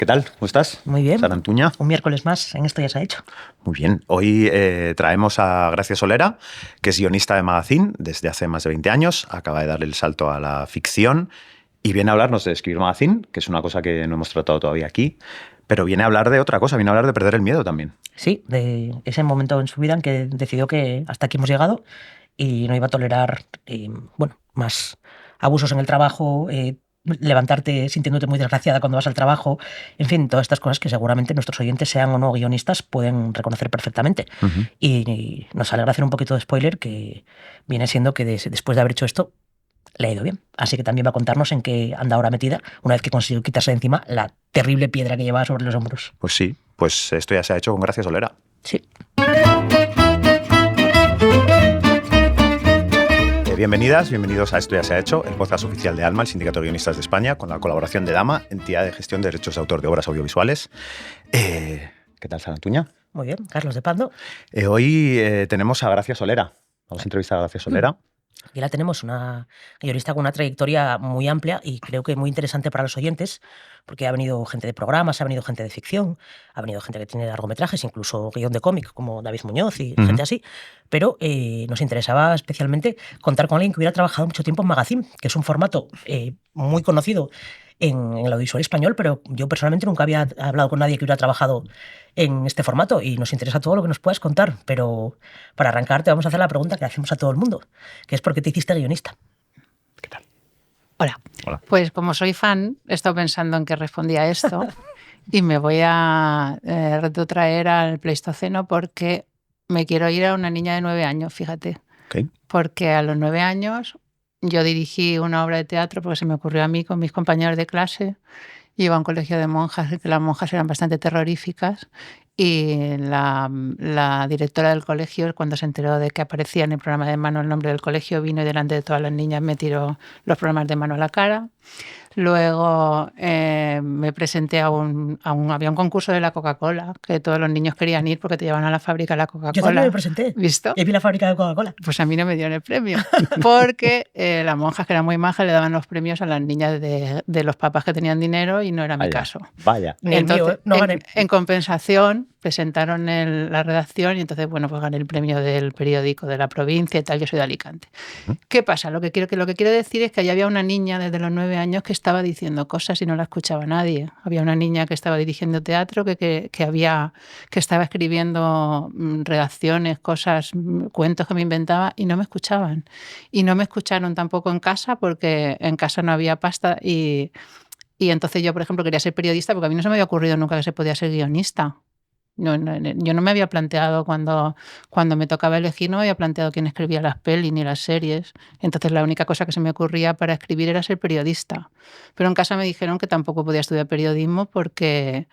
¿Qué tal? ¿Cómo estás? Muy bien. Sara Antuña. Un miércoles más, en Esto ya se ha hecho. Muy bien. Hoy traemos a Gracia Solera, que es guionista de Magazine desde hace más de 20 años. Acaba de dar el salto a la ficción y viene a hablarnos de escribir Magazine, que es una cosa que no hemos tratado todavía aquí, pero viene a hablar de otra cosa, viene a hablar de perder el miedo también. Sí, de ese momento en su vida en que decidió que hasta aquí hemos llegado y no iba a tolerar más abusos en el trabajo, levantarte sintiéndote muy desgraciada cuando vas al trabajo, en fin, todas estas cosas que seguramente nuestros oyentes, sean o no guionistas, pueden reconocer perfectamente. Y nos alegra hacer un poquito de spoiler, que viene siendo que después de haber hecho esto, le ha ido bien. Así que también va a contarnos en qué anda ahora metida, una vez que consiguió quitarse de encima la terrible piedra que llevaba sobre los hombros. Pues sí, pues esto ya se ha hecho con Gracia Solera. Sí. Bienvenidas, bienvenidos a Esto ya se ha hecho, el podcast oficial de ALMA, el Sindicato de Guionistas de España, con la colaboración de DAMA, entidad de gestión de derechos de autor de obras audiovisuales. ¿Qué tal, Sara Antuña? Muy bien, Carlos de Pando. Hoy tenemos a Gracia Solera. Vamos a entrevistar a Gracia Solera. Aquí la tenemos, una guionista con una trayectoria muy amplia y creo que muy interesante para los oyentes, porque ha venido gente de programas, ha venido gente de ficción, ha venido gente que tiene largometrajes, incluso guión de cómic, como David Muñoz y gente así, pero nos interesaba especialmente contar con alguien que hubiera trabajado mucho tiempo en Magazine, que es un formato muy conocido en el audiovisual español, pero yo personalmente nunca había hablado con nadie que hubiera trabajado en este formato y nos interesa todo lo que nos puedas contar, pero para arrancar te vamos a hacer la pregunta que hacemos a todo el mundo, que es ¿por qué te hiciste guionista? ¿Qué tal? Hola. Pues como soy fan, he estado pensando en qué respondía a esto y me voy a retrotraer al Pleistoceno porque me quiero ir a una niña de 9 años, fíjate. Okay. Porque a los 9 años yo dirigí una obra de teatro porque se me ocurrió a mí con mis compañeros de clase. Iba a un colegio de monjas y que las monjas eran bastante terroríficas y la directora del colegio, cuando se enteró de que aparecía en el programa de mano el nombre del colegio, vino y delante de todas las niñas me tiró los programas de mano a la cara. Luego me presenté había un concurso de la Coca-Cola, que todos los niños querían ir porque te llevaban a la fábrica de la Coca-Cola. Yo también me presenté. ¿Visto? Y vi la fábrica de Coca-Cola. Pues a mí no me dieron el premio, porque las monjas, que eran muy majas, le daban los premios a las niñas de los papás que tenían dinero y no era mi caso. Vaya. Entonces, no gané. En compensación, presentaron la redacción y entonces, pues gané el premio del periódico de la provincia y tal. Yo soy de Alicante. ¿Qué pasa? Lo que quiero decir es que allí había una niña desde los 9 años que estaba diciendo cosas y no la escuchaba nadie. Había una niña que estaba dirigiendo teatro, que estaba escribiendo redacciones, cosas, cuentos que me inventaba y no me escuchaban. Y no me escucharon tampoco en casa porque en casa no había pasta y entonces yo, por ejemplo, quería ser periodista porque a mí no se me había ocurrido nunca que se podía ser guionista. Yo no me había planteado cuando me tocaba elegir, no me había planteado quién escribía las pelis ni las series. Entonces la única cosa que se me ocurría para escribir era ser periodista. Pero en casa me dijeron que tampoco podía estudiar periodismo porque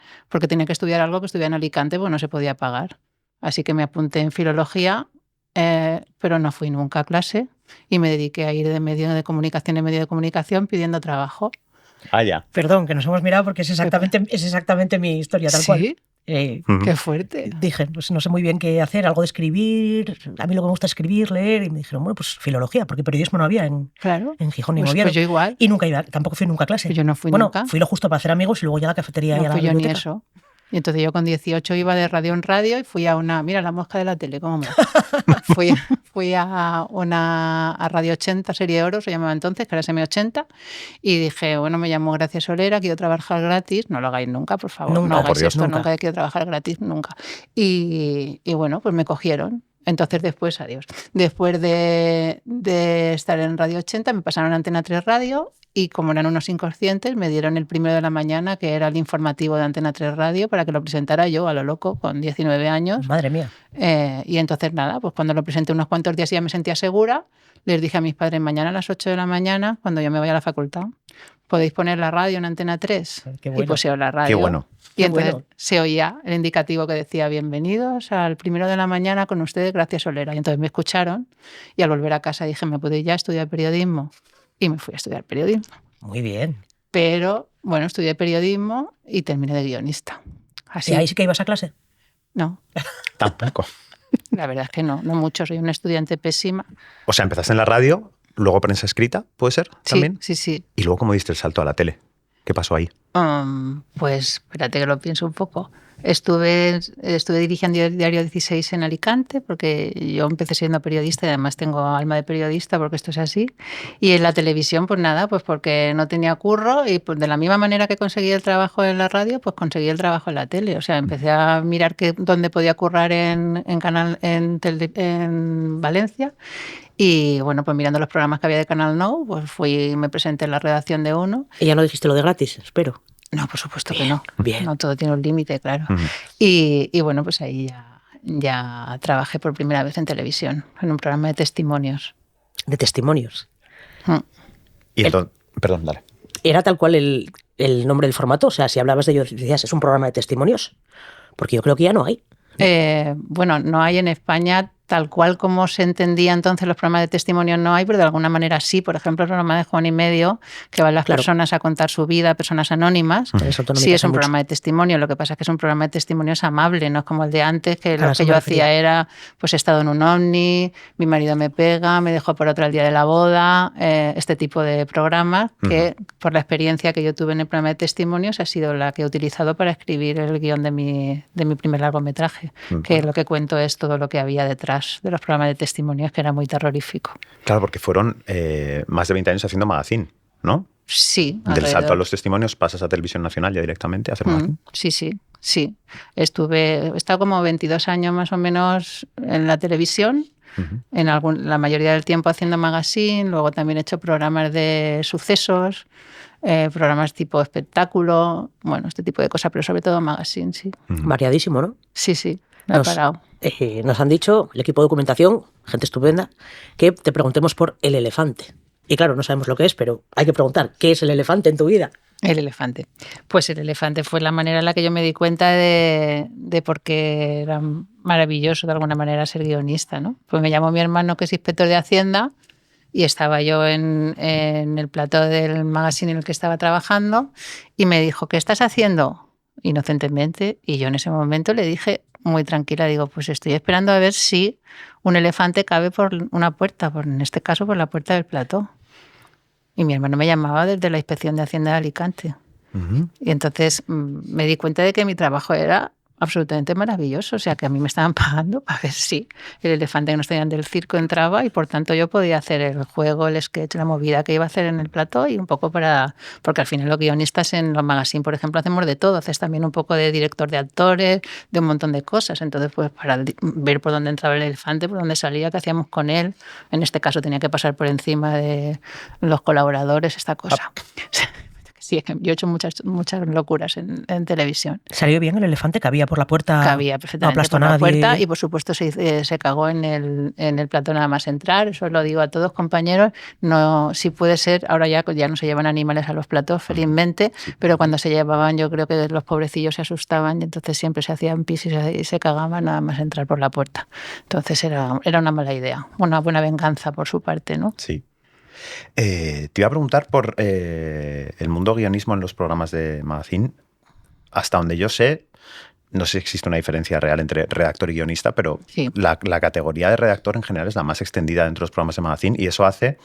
tenía que estudiar algo que estudiara en Alicante porque no se podía pagar. Así que me apunté en filología, pero no fui nunca a clase y me dediqué a ir de medio de comunicación en medio de comunicación pidiendo trabajo. Ya. Perdón, que nos hemos mirado porque es exactamente mi historia, tal cual. Qué fuerte. Dije, pues no sé muy bien qué hacer, algo de escribir. A mí lo que me gusta es escribir, leer. Y me dijeron, bueno, pues filología, porque periodismo no había en Gijón ni en Oviedo. Pues yo igual. Y nunca iba, tampoco fui nunca a clase. Pues yo no fui nunca. Fui lo justo para hacer amigos y luego ya a la cafetería y a la biblioteca. No fui yo ni eso. Y entonces yo con 18 iba de radio en radio y fui a mira la mosca de la tele, ¿cómo me fui a Radio 80, Serie Oro, se llamaba entonces, que era SM80, y dije, bueno, me llamo Gracia Solera, quiero trabajar gratis, no lo hagáis nunca, por favor, nunca, no hagáis por Dios, esto, nunca. Nunca quiero trabajar gratis, nunca. Y bueno, pues me cogieron. Entonces después de estar en Radio 80 me pasaron a Antena 3 Radio y como eran unos inconscientes me dieron el primero de la mañana, que era el informativo de Antena 3 Radio, para que lo presentara yo a lo loco con 19 años. Madre mía. Y entonces nada, pues cuando lo presenté unos cuantos días ya me sentía segura, les dije a mis padres, mañana a las 8 de la mañana, cuando yo me vaya a la facultad, ¿podéis poner la radio en Antena 3? Qué bueno. Y pusieron la radio. Qué bueno. Y entonces se oía el indicativo que decía bienvenidos al primero de la mañana con ustedes, Gracia Solera. Y entonces me escucharon y al volver a casa dije, ¿me puedo ir ya a estudiar periodismo? Y me fui a estudiar periodismo. Muy bien. Pero bueno, estudié periodismo y terminé de guionista. Así. ¿Y ahí sí que ibas a clase? No. Tampoco. La verdad es que no mucho. Soy una estudiante pésima. O sea, empezaste en la radio, luego prensa escrita, ¿puede ser? También. Sí. Y luego, ¿cómo diste el salto a la tele? ¿Qué pasó ahí? Pues espérate que lo pienso un poco. Estuve dirigiendo el Diario 16 en Alicante, porque yo empecé siendo periodista y además tengo alma de periodista porque esto es así. Y en la televisión, pues nada, pues porque no tenía curro y pues de la misma manera que conseguí el trabajo en la radio, pues conseguí el trabajo en la tele. O sea, empecé a mirar dónde podía currar en Valencia. Y bueno, pues mirando los programas que había de Canal No, pues me presenté en la redacción de uno. Y ya no dijiste lo de gratis, espero. No, por supuesto Bien, que no. bien. No todo tiene un límite, claro. Ujú. Y bueno, pues ahí ya trabajé por primera vez en televisión, en un programa de testimonios. De testimonios. Y entonces, perdón, dale. ¿Era tal cual el nombre del formato? O sea, si hablabas de ello, decías, es un programa de testimonios. Porque yo creo que ya no hay. Bueno, no hay en España tal cual como se entendía entonces los programas de testimonio, no hay, pero de alguna manera sí. Por ejemplo, el programa de Juan y Medio, que van las personas a contar su vida, personas anónimas, sí es un programa de testimonio. Lo que pasa es que es un programa de testimonios amable, no es como el de antes, que lo que yo hacía era, pues he estado en un ovni, mi marido me pega, me dejó por otra el día de la boda, este tipo de programas que por la experiencia que yo tuve en el programa de testimonios ha sido la que he utilizado para escribir el guión de mi primer largometraje, que lo que cuento es todo lo que había detrás de los programas de testimonios, que era muy terrorífico. Claro, porque fueron más de 20 años haciendo magazine, ¿no? Sí. Del salto a los testimonios pasas a Televisión Nacional ya directamente a hacer magazine. Sí. He estado como 22 años más o menos en la televisión, la mayoría del tiempo haciendo magazine, luego también he hecho programas de sucesos, programas tipo espectáculo, bueno, este tipo de cosas, pero sobre todo magazine, sí. Variadísimo, ¿no? Sí. Nos han dicho, el equipo de documentación, gente estupenda, que te preguntemos por el elefante. Y claro, no sabemos lo que es, pero hay que preguntar, ¿qué es el elefante en tu vida? El elefante. Pues el elefante fue la manera en la que yo me di cuenta de por qué era maravilloso de alguna manera ser guionista, ¿no? Pues me llamó mi hermano, que es inspector de Hacienda, y estaba yo en el plató del magazine en el que estaba trabajando y me dijo, ¿qué estás haciendo? Inocentemente, y yo en ese momento le dije muy tranquila, digo, pues estoy esperando a ver si un elefante cabe por una puerta, en este caso por la puerta del plató. Y mi hermano me llamaba desde la Inspección de Hacienda de Alicante. Y entonces me di cuenta de que mi trabajo era absolutamente maravilloso, o sea que a mí me estaban pagando para ver si el elefante que nos tenían del circo entraba y por tanto yo podía hacer el juego, el sketch, la movida que iba a hacer en el plató y un poco porque al final los guionistas en los magazines, por ejemplo, hacemos de todo, haces también un poco de director de actores, de un montón de cosas, entonces pues para ver por dónde entraba el elefante, por dónde salía, qué hacíamos con él, en este caso tenía que pasar por encima de los colaboradores, esta cosa. Sí, yo he hecho muchas locuras en televisión. ¿Salió bien el elefante? ¿Cabía por la puerta? Cabía perfectamente por la puerta y por supuesto se cagó en el plató nada más entrar. Eso lo digo a todos, compañeros. No, si puede ser, ahora ya no se llevan animales a los platos, felizmente, pero cuando se llevaban yo creo que los pobrecillos se asustaban y entonces siempre se hacían pis y se cagaban nada más entrar por la puerta. Entonces era una mala idea, una buena venganza por su parte, ¿no? Sí. Te iba a preguntar por el mundo guionismo en los programas de magazine. Hasta donde yo sé, no sé si existe una diferencia real entre redactor y guionista, pero sí. La categoría de redactor en general es la más extendida dentro de los programas de magazine y eso hace,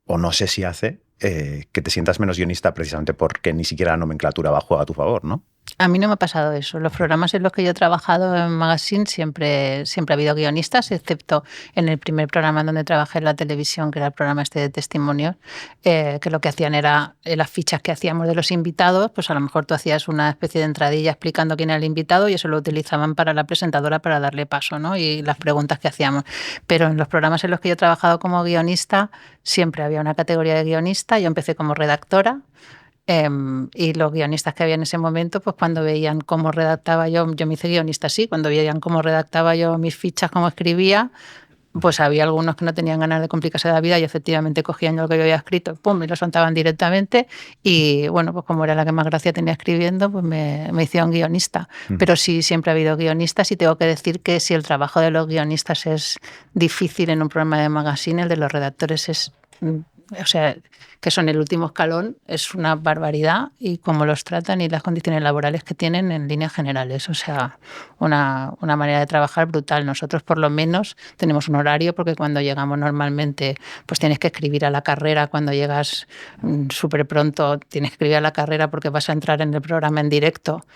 o no sé si hace, que te sientas menos guionista precisamente porque ni siquiera la nomenclatura va a jugar a tu favor, ¿no? A mí no me ha pasado eso. Los programas en los que yo he trabajado en magazine siempre ha habido guionistas, excepto en el primer programa donde trabajé en la televisión, que era el programa este de testimonios, que lo que hacían era las fichas que hacíamos de los invitados, pues a lo mejor tú hacías una especie de entradilla explicando quién era el invitado y eso lo utilizaban para la presentadora para darle paso, ¿no? Y las preguntas que hacíamos. Pero en los programas en los que yo he trabajado como guionista siempre había una categoría de guionista. Yo empecé como redactora. Y los guionistas que había en ese momento, pues cuando veían cómo redactaba yo me hice guionista así, cuando veían cómo redactaba yo mis fichas, cómo escribía, pues había algunos que no tenían ganas de complicarse la vida y efectivamente cogían lo que yo había escrito, pum, y lo soltaban directamente y bueno, pues como era la que más gracia tenía escribiendo, pues me hicieron guionista. Pero sí, siempre ha habido guionistas y tengo que decir que si el trabajo de los guionistas es difícil en un programa de magazine, el de los redactores es... O sea, que son el último escalón, es una barbaridad, y cómo los tratan y las condiciones laborales que tienen en líneas generales. O sea, una manera de trabajar brutal. Nosotros por lo menos tenemos un horario, porque cuando llegamos normalmente pues tienes que escribir a la carrera. Cuando llegas súper pronto tienes que escribir a la carrera porque vas a entrar en el programa en directo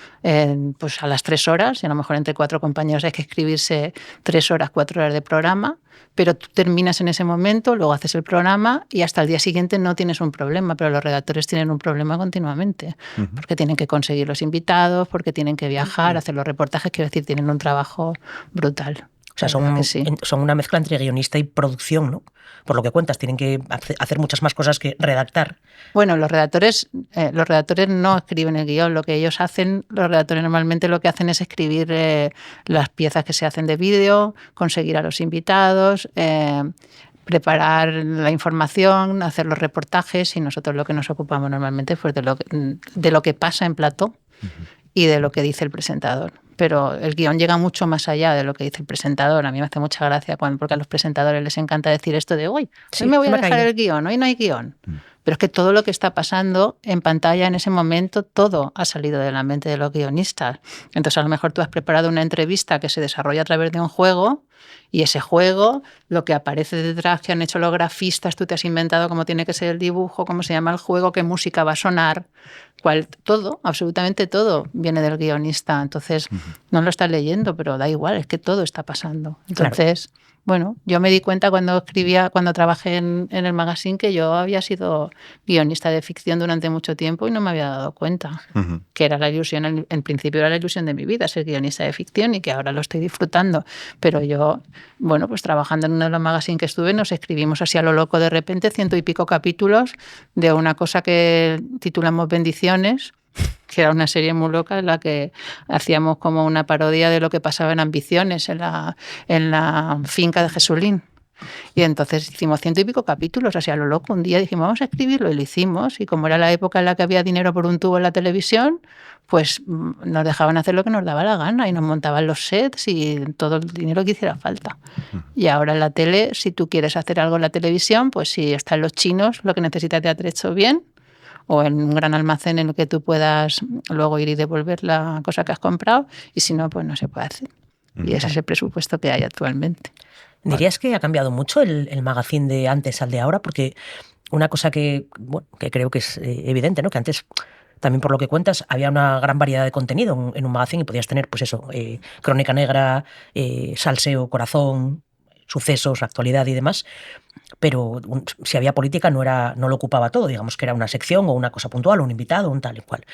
pues a las 3 horas, y a lo mejor entre 4 compañeros hay que escribirse 3 horas, 4 horas de programa, pero tú terminas en ese momento, luego haces el programa y hasta el día siguiente no tienes un problema, pero los redactores tienen un problema continuamente, porque tienen que conseguir los invitados, porque tienen que viajar, hacer los reportajes, quiero decir, tienen un trabajo brutal. O sea, son una mezcla entre guionista y producción, ¿no? Por lo que cuentas, tienen que hacer muchas más cosas que redactar. Bueno, los redactores no escriben el guión. Lo que ellos hacen, los redactores normalmente lo que hacen es escribir las piezas que se hacen de vídeo, conseguir a los invitados, preparar la información, hacer los reportajes, y nosotros lo que nos ocupamos normalmente pues de lo que pasa en plató y de lo que dice el presentador. Pero el guión llega mucho más allá de lo que dice el presentador. A mí me hace mucha gracia porque a los presentadores les encanta decir esto de hoy me voy a dejar el guión, hoy no hay guión. Pero es que todo lo que está pasando en pantalla en ese momento, todo ha salido de la mente de los guionistas. Entonces a lo mejor tú has preparado una entrevista que se desarrolla a través de un juego, y ese juego, lo que aparece detrás, que han hecho los grafistas, tú te has inventado cómo tiene que ser el dibujo, cómo se llama el juego, qué música va a sonar, todo, absolutamente todo viene del guionista. Entonces no lo estás leyendo, pero da igual, es que todo está pasando. Entonces, claro. Bueno, yo me di cuenta cuando trabajé en el magazine, que yo había sido guionista de ficción durante mucho tiempo y no me había dado cuenta que era la ilusión, en principio era la ilusión de mi vida ser guionista de ficción, y que ahora lo estoy disfrutando. Pero yo, bueno, pues trabajando en uno de los magazines que estuve, nos escribimos así a lo loco de repente 100 y pico capítulos de una cosa que titulamos Bendiciones, que era una serie muy loca en la que hacíamos como una parodia de lo que pasaba en Ambiciones, en la finca de Jesulín. Y entonces hicimos 100 y pico capítulos, así a lo loco. Un día dijimos, vamos a escribirlo, y lo hicimos. Y como era la época en la que había dinero por un tubo en la televisión, pues nos dejaban hacer lo que nos daba la gana, y nos montaban los sets y todo el dinero que hiciera falta. Y ahora en la tele, si tú quieres hacer algo en la televisión, pues si están los chinos, lo que necesitas de atrecho bien, o en un gran almacén en el que tú puedas luego ir y devolver la cosa que has comprado, y si no, pues no se puede hacer. Y ese es el presupuesto que hay actualmente. ¿Dirías que ha cambiado mucho el magazine de antes al de ahora? Porque una cosa que creo que es evidente, ¿no? Que antes, también por lo que cuentas, había una gran variedad de contenido en un magazine, y podías tener, pues eso, crónica negra, salseo, corazón, sucesos, actualidad y demás. Pero si había política no lo ocupaba todo, digamos que era una sección o una cosa puntual, o un invitado, un tal y cual.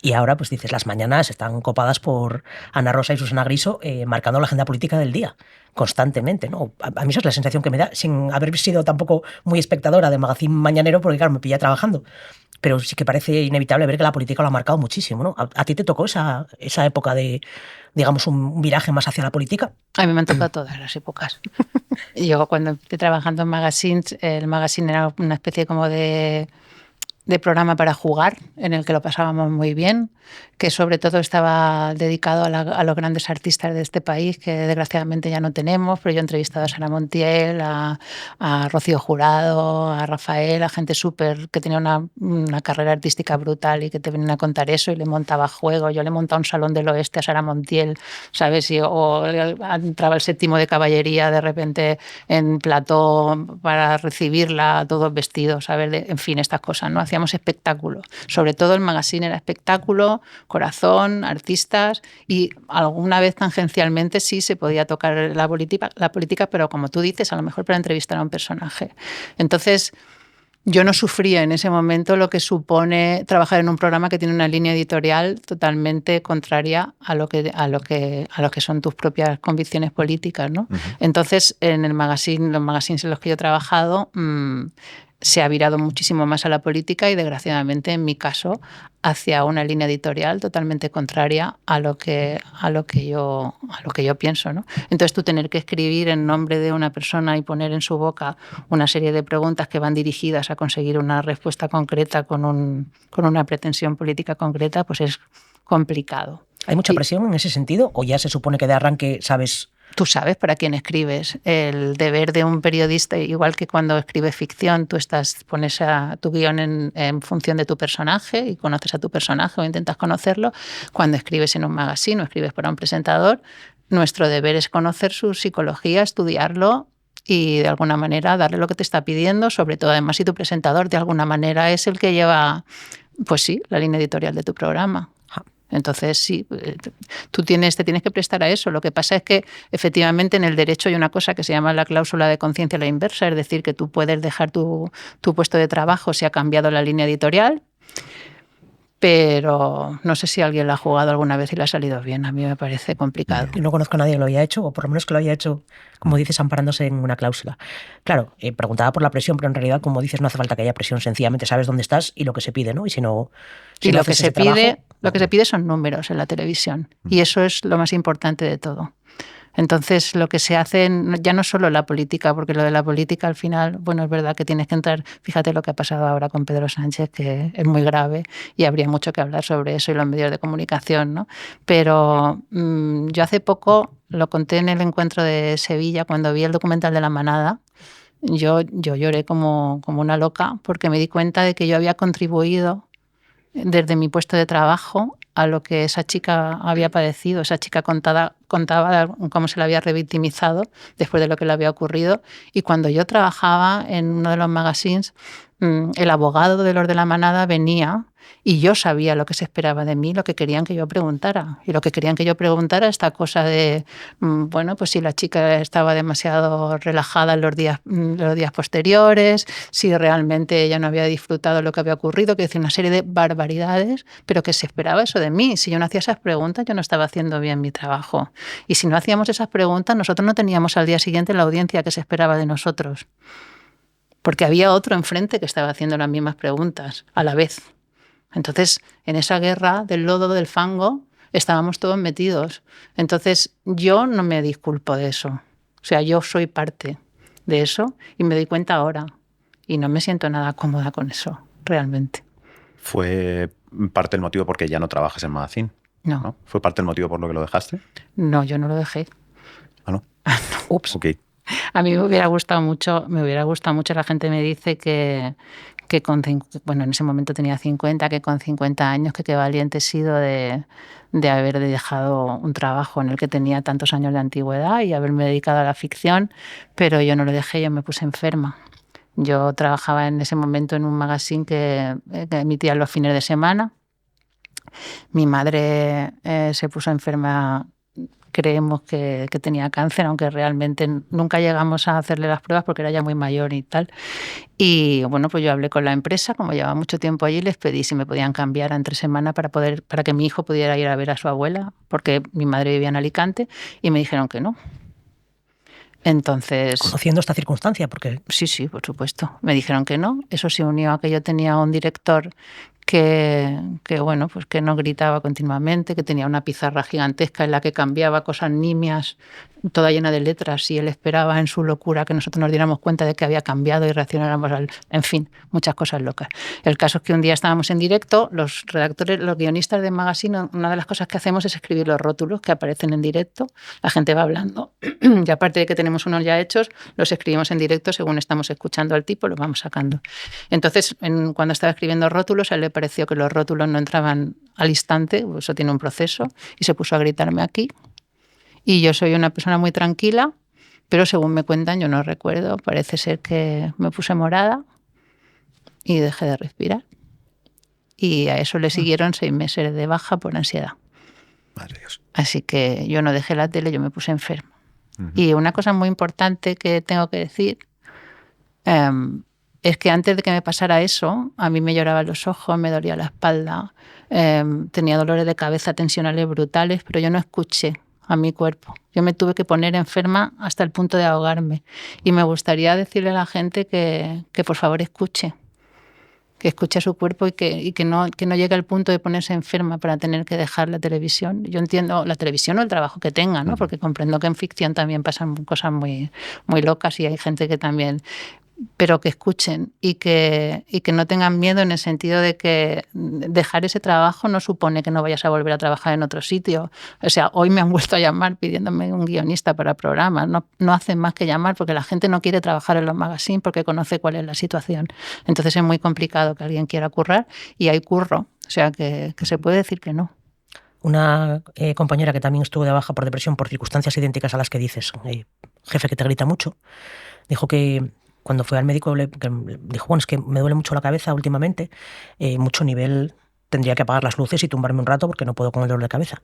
Y ahora pues dices, las mañanas están copadas por Ana Rosa y Susana Griso marcando la agenda política del día, constantemente, ¿no? A mí esa es la sensación que me da, sin haber sido tampoco muy espectadora del magazine mañanero, porque claro, me pilla trabajando. Pero sí que parece inevitable ver que la política lo ha marcado muchísimo, ¿no? ¿A ti te tocó esa época de, digamos, un viraje más hacia la política? A mí me han tocado todas las épocas. Yo cuando empecé trabajando en magazines, el magazine era una especie como de programa para jugar, en el que lo pasábamos muy bien, que sobre todo estaba dedicado a los grandes artistas de este país, que desgraciadamente ya no tenemos, pero yo he entrevistado a Sara Montiel, a Rocío Jurado, a Rafael, a gente súper que tenía una carrera artística brutal y que te venían a contar eso, y le montaba juegos. Yo le montaba un salón del oeste a Sara Montiel, ¿sabes? O entraba el séptimo de caballería de repente en plató para recibirla, todos vestidos, ¿sabes? En fin, estas cosas, ¿no? Hacíamos espectáculo. Sobre todo el magazine era espectáculo, corazón, artistas, y alguna vez tangencialmente sí se podía tocar la política, pero como tú dices, a lo mejor para entrevistar a un personaje. Entonces, yo no sufría en ese momento lo que supone trabajar en un programa que tiene una línea editorial totalmente contraria a lo que son tus propias convicciones políticas, ¿no? Entonces, en los magazines en los que yo he trabajado, se ha virado muchísimo más a la política, y desgraciadamente en mi caso hacia una línea editorial totalmente contraria a lo que yo pienso, ¿no? Entonces tú tener que escribir en nombre de una persona y poner en su boca una serie de preguntas que van dirigidas a conseguir una respuesta concreta con una pretensión política concreta, pues es complicado. ¿Hay mucha presión en ese sentido, o ya se supone que de arranque sabes tú sabes para quién escribes. El deber de un periodista, igual que cuando escribes ficción, tú pones a tu guión en función de tu personaje y conoces a tu personaje o intentas conocerlo. Cuando escribes en un magazine o escribes para un presentador, nuestro deber es conocer su psicología, estudiarlo y de alguna manera darle lo que te está pidiendo, sobre todo además si tu presentador de alguna manera es el que lleva, pues sí, la línea editorial de tu programa. Entonces, sí, te tienes que prestar a eso. Lo que pasa es que, efectivamente, en el derecho hay una cosa que se llama la cláusula de conciencia a la inversa, es decir, que tú puedes dejar tu puesto de trabajo si ha cambiado la línea editorial, pero no sé si alguien la ha jugado alguna vez y le ha salido bien. A mí me parece complicado. Yo no conozco a nadie que lo haya hecho, o por lo menos que lo haya hecho, como dices, amparándose en una cláusula. Claro, preguntaba por la presión, pero en realidad, como dices, no hace falta que haya presión. Sencillamente sabes dónde estás y lo que se pide, ¿no? Y si no... Y lo que se pide son números en la televisión. Y eso es lo más importante de todo. Entonces, lo que se hace, ya no solo la política, porque lo de la política al final, bueno, es verdad que tienes que entrar, fíjate lo que ha pasado ahora con Pedro Sánchez, que es muy grave y habría mucho que hablar sobre eso y los medios de comunicación, ¿no? Pero yo hace poco lo conté en el encuentro de Sevilla, cuando vi el documental de La Manada. Yo lloré como una loca porque me di cuenta de que yo había contribuido desde mi puesto de trabajo a lo que esa chica había padecido. Esa chica contaba cómo se la había revictimizado después de lo que le había ocurrido. Y cuando yo trabajaba en uno de los magazines, el abogado de los de La Manada venía y yo sabía lo que se esperaba de mí, lo que querían que yo preguntara. Y lo que querían que yo preguntara, esta cosa de, bueno, pues si la chica estaba demasiado relajada en los días posteriores, si realmente ella no había disfrutado lo que había ocurrido, que decía una serie de barbaridades, pero que se esperaba eso de mí. Si yo no hacía esas preguntas, yo no estaba haciendo bien mi trabajo. Y si no hacíamos esas preguntas, nosotros no teníamos al día siguiente la audiencia que se esperaba de nosotros. Porque había otro enfrente que estaba haciendo las mismas preguntas a la vez. Entonces, en esa guerra del lodo, del fango, estábamos todos metidos. Entonces, yo no me disculpo de eso. O sea, yo soy parte de eso y me doy cuenta ahora. Y no me siento nada cómoda con eso, realmente. ¿Fue parte del motivo porque ya no trabajas en Magazine? No. ¿Fue parte del motivo por lo que lo dejaste? No, yo no lo dejé. ¿Ah, no? Ups. Ok. A mí me hubiera gustado mucho, la gente me dice que en ese momento tenía 50, que con 50 años, que qué valiente he sido de haber dejado un trabajo en el que tenía tantos años de antigüedad y haberme dedicado a la ficción, pero yo no lo dejé, yo me puse enferma. Yo trabajaba en ese momento en un magazine que emitía los fines de semana. Mi madre se puso enferma. Creemos que tenía cáncer, aunque realmente nunca llegamos a hacerle las pruebas porque era ya muy mayor y tal. Y bueno, pues yo hablé con la empresa, como llevaba mucho tiempo allí, les pedí si me podían cambiar a entre semana para que mi hijo pudiera ir a ver a su abuela, porque mi madre vivía en Alicante, y me dijeron que no. Entonces, conociendo esta circunstancia, porque... Sí, por supuesto. Me dijeron que no. Eso se unió a que yo tenía un director que bueno, pues que no gritaba continuamente, que tenía una pizarra gigantesca en la que cambiaba cosas nimias, toda llena de letras, y él esperaba en su locura que nosotros nos diéramos cuenta de que había cambiado y reaccionáramos en fin, muchas cosas locas. El caso es que un día estábamos en directo, los redactores, los guionistas de Magazine, una de las cosas que hacemos es escribir los rótulos que aparecen en directo, la gente va hablando, y aparte de que tenemos unos ya hechos, los escribimos en directo según estamos escuchando al tipo, los vamos sacando. Entonces, cuando estaba escribiendo rótulos, a él le pareció que los rótulos no entraban al instante, eso tiene un proceso, y se puso a gritarme aquí. Y yo soy una persona muy tranquila, pero según me cuentan, yo no recuerdo, parece ser que me puse morada y dejé de respirar. Y a eso le siguieron 6 meses de baja por ansiedad. Madre Dios. Así que yo no dejé la tele, yo me puse enferma. Uh-huh. Y una cosa muy importante que tengo que decir es que antes de que me pasara eso, a mí me lloraban los ojos, me dolía la espalda, tenía dolores de cabeza tensionales brutales, pero yo no escuché a mi cuerpo. Yo me tuve que poner enferma hasta el punto de ahogarme. Y me gustaría decirle a la gente que por favor escuche a su cuerpo y que no llegue al punto de ponerse enferma para tener que dejar la televisión. Yo entiendo la televisión o el trabajo que tenga, ¿no? Porque comprendo que en ficción también pasan cosas muy, muy locas y hay gente que también... pero que escuchen y que no tengan miedo en el sentido de que dejar ese trabajo no supone que no vayas a volver a trabajar en otro sitio. O sea, hoy me han vuelto a llamar pidiéndome un guionista para programas. No hacen más que llamar porque la gente no quiere trabajar en los magazines porque conoce cuál es la situación. Entonces es muy complicado que alguien quiera currar y hay curro. O sea, que se puede decir que no. Una compañera que también estuvo de baja por depresión por circunstancias idénticas a las que dices, jefe que te grita mucho, dijo que cuando fue al médico dijo, bueno, es que me duele mucho la cabeza últimamente, mucho nivel, tendría que apagar las luces y tumbarme un rato porque no puedo con el dolor de cabeza.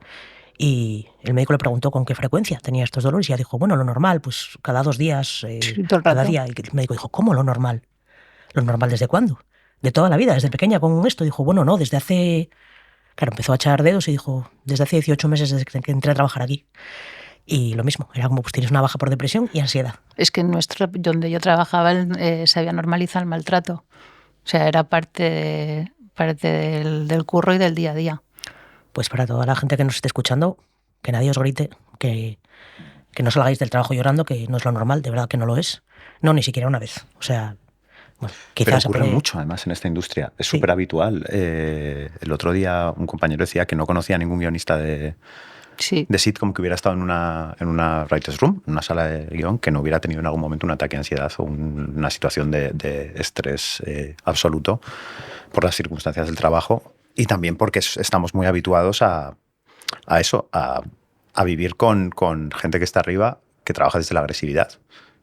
Y el médico le preguntó con qué frecuencia tenía estos dolores y ella dijo, bueno, lo normal, pues cada 2 días, cada día. Y el médico dijo, ¿cómo lo normal? ¿Lo normal desde cuándo? De toda la vida, desde pequeña con esto. Dijo, bueno, no, desde hace... Claro, empezó a echar dedos y dijo, desde hace 18 meses desde que entré a trabajar aquí. Y lo mismo, era como pues tienes una baja por depresión y ansiedad. Es que donde yo trabajaba se había normalizado el maltrato. O sea, era parte del curro y del día a día. Pues para toda la gente que nos esté escuchando, que nadie os grite, que no salgáis del trabajo llorando, que no es lo normal, de verdad que no lo es. No, ni siquiera una vez. O sea... Bueno, pero ocurre mucho, además, en esta industria. Es súper habitual. El otro día un compañero decía que no conocía a ningún guionista de sitcom que hubiera estado en una writer's room, en una sala de guión, que no hubiera tenido en algún momento un ataque de ansiedad o una situación de estrés absoluto por las circunstancias del trabajo. Y también porque estamos muy habituados a eso, a vivir con gente que está arriba, que trabaja desde la agresividad.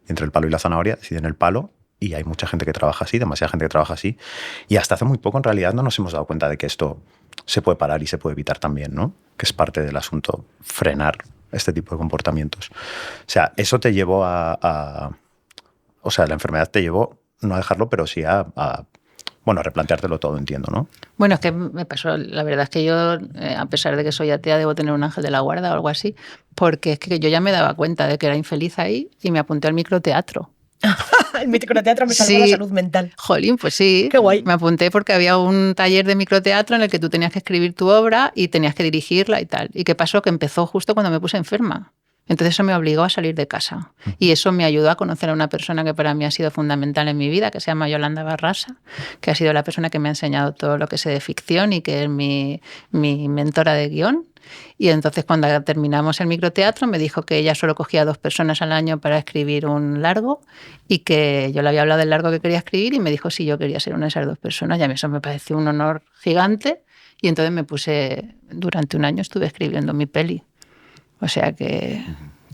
Entre el palo y la zanahoria deciden el palo. Y hay mucha gente que trabaja así, demasiada gente que trabaja así. Y hasta hace muy poco, en realidad, no nos hemos dado cuenta de que esto se puede parar y se puede evitar también, ¿no? Que es parte del asunto, frenar este tipo de comportamientos. O sea, eso te llevó o sea, la enfermedad te llevó, no a dejarlo, pero sí a replanteártelo todo, entiendo, ¿no? Bueno, es que me pasó, la verdad es que yo, a pesar de que soy atea, debo tener un ángel de la guarda o algo así, porque es que yo ya me daba cuenta de que era infeliz ahí y me apunté al microteatro. El microteatro me salvó la salud mental. Jolín, pues sí. Qué guay. Me apunté porque había un taller de microteatro en el que tú tenías que escribir tu obra y tenías que dirigirla y tal. ¿Y qué pasó? Que empezó justo cuando me puse enferma. Entonces eso me obligó a salir de casa. Y eso me ayudó a conocer a una persona que para mí ha sido fundamental en mi vida, que se llama Yolanda Barrasa, que ha sido la persona que me ha enseñado todo lo que sé de ficción y que es mi mentora de guión. Y entonces cuando terminamos el microteatro me dijo que ella solo cogía 2 personas al año para escribir un largo y que yo le había hablado del largo que quería escribir y me dijo si yo quería ser una de esas 2 personas. Y a mí eso me pareció un honor gigante y entonces me puse, durante un año estuve escribiendo mi peli. O sea que...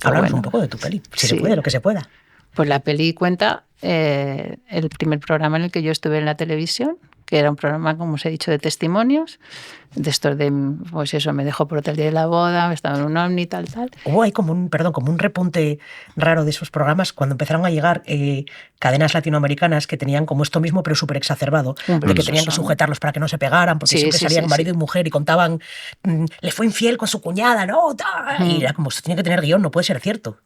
Háblanos un poco de tu peli, si se puede, lo que se pueda. Pues la peli cuenta el primer programa en el que yo estuve en la televisión, que era un programa, como os he dicho, de testimonios, de estos de, pues eso, me dejó por otro día de la boda, estaba en un ovni, tal. Hay como un repunte raro de esos programas cuando empezaron a llegar cadenas latinoamericanas que tenían como esto mismo, pero súper exacerbado, de que tenían que sujetarlos para que no se pegaran, porque siempre salían marido y mujer y contaban, le fue infiel con su cuñada, ¿no? Y era como, esto tiene que tener guión, no puede ser cierto.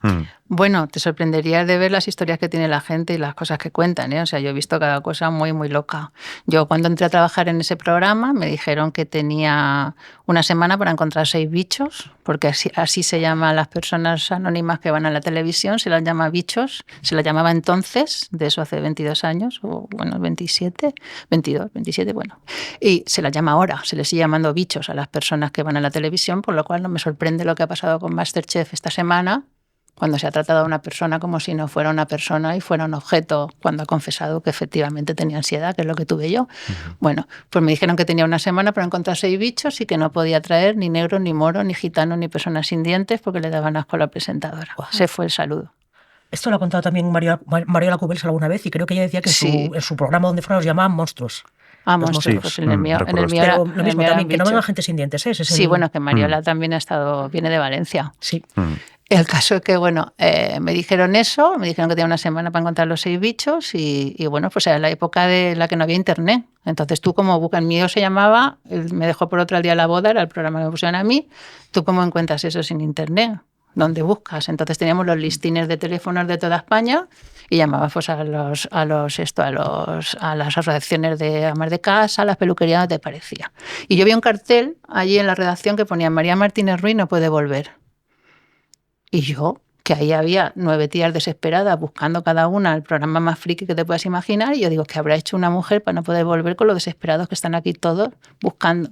Bueno, te sorprenderías de ver las historias que tiene la gente y las cosas que cuentan, ¿eh? O sea, yo he visto cada cosa muy, muy loca. Yo cuando entré a trabajar en ese programa me dijeron que tenía una semana para encontrar 6 bichos, porque así se llaman las personas anónimas que van a la televisión, se las llama bichos, se las llamaba entonces, de eso hace 22 años, o bueno, 27, bueno. Y se las llama ahora, se les sigue llamando bichos a las personas que van a la televisión, por lo cual no me sorprende lo que ha pasado con MasterChef esta semana, cuando se ha tratado a una persona como si no fuera una persona y fuera un objeto, cuando ha confesado que efectivamente tenía ansiedad, que es lo que tuve yo. Bueno, pues me dijeron que tenía una semana para encontrar 6 bichos y que no podía traer ni negro, ni moro, ni gitano, ni personas sin dientes porque le daban asco a la presentadora. Wow. Se fue el saludo. Esto lo ha contado también Mariola Cubels alguna vez y creo que ella decía que en su programa donde fuera los llamaban monstruos. Monstruos, pues en el mío era, lo mismo también, que no venga gente sin dientes. Bueno, que Mariola también viene de Valencia. Sí. El caso es que, bueno, me dijeron eso, me dijeron que tenía una semana para encontrar los 6 bichos y bueno, pues era la época de la que no había internet. Entonces tú como buscas, el mío se llamaba, me dejó por otro día la boda, era el programa que me pusieron a mí, ¿tú cómo encuentras eso sin internet? ¿Dónde buscas? Entonces teníamos los listines de teléfonos de toda España y llamabas pues a las asociaciones de amas de casa, a las peluquerías, donde te parecía. Y yo vi un cartel allí en la redacción que ponía María Martínez Ruiz no puede volver. Y yo, que ahí había 9 tías desesperadas buscando cada una el programa más friki que te puedas imaginar, y yo digo, ¿qué habrá hecho una mujer para no poder volver con lo desesperados que están aquí todos buscando?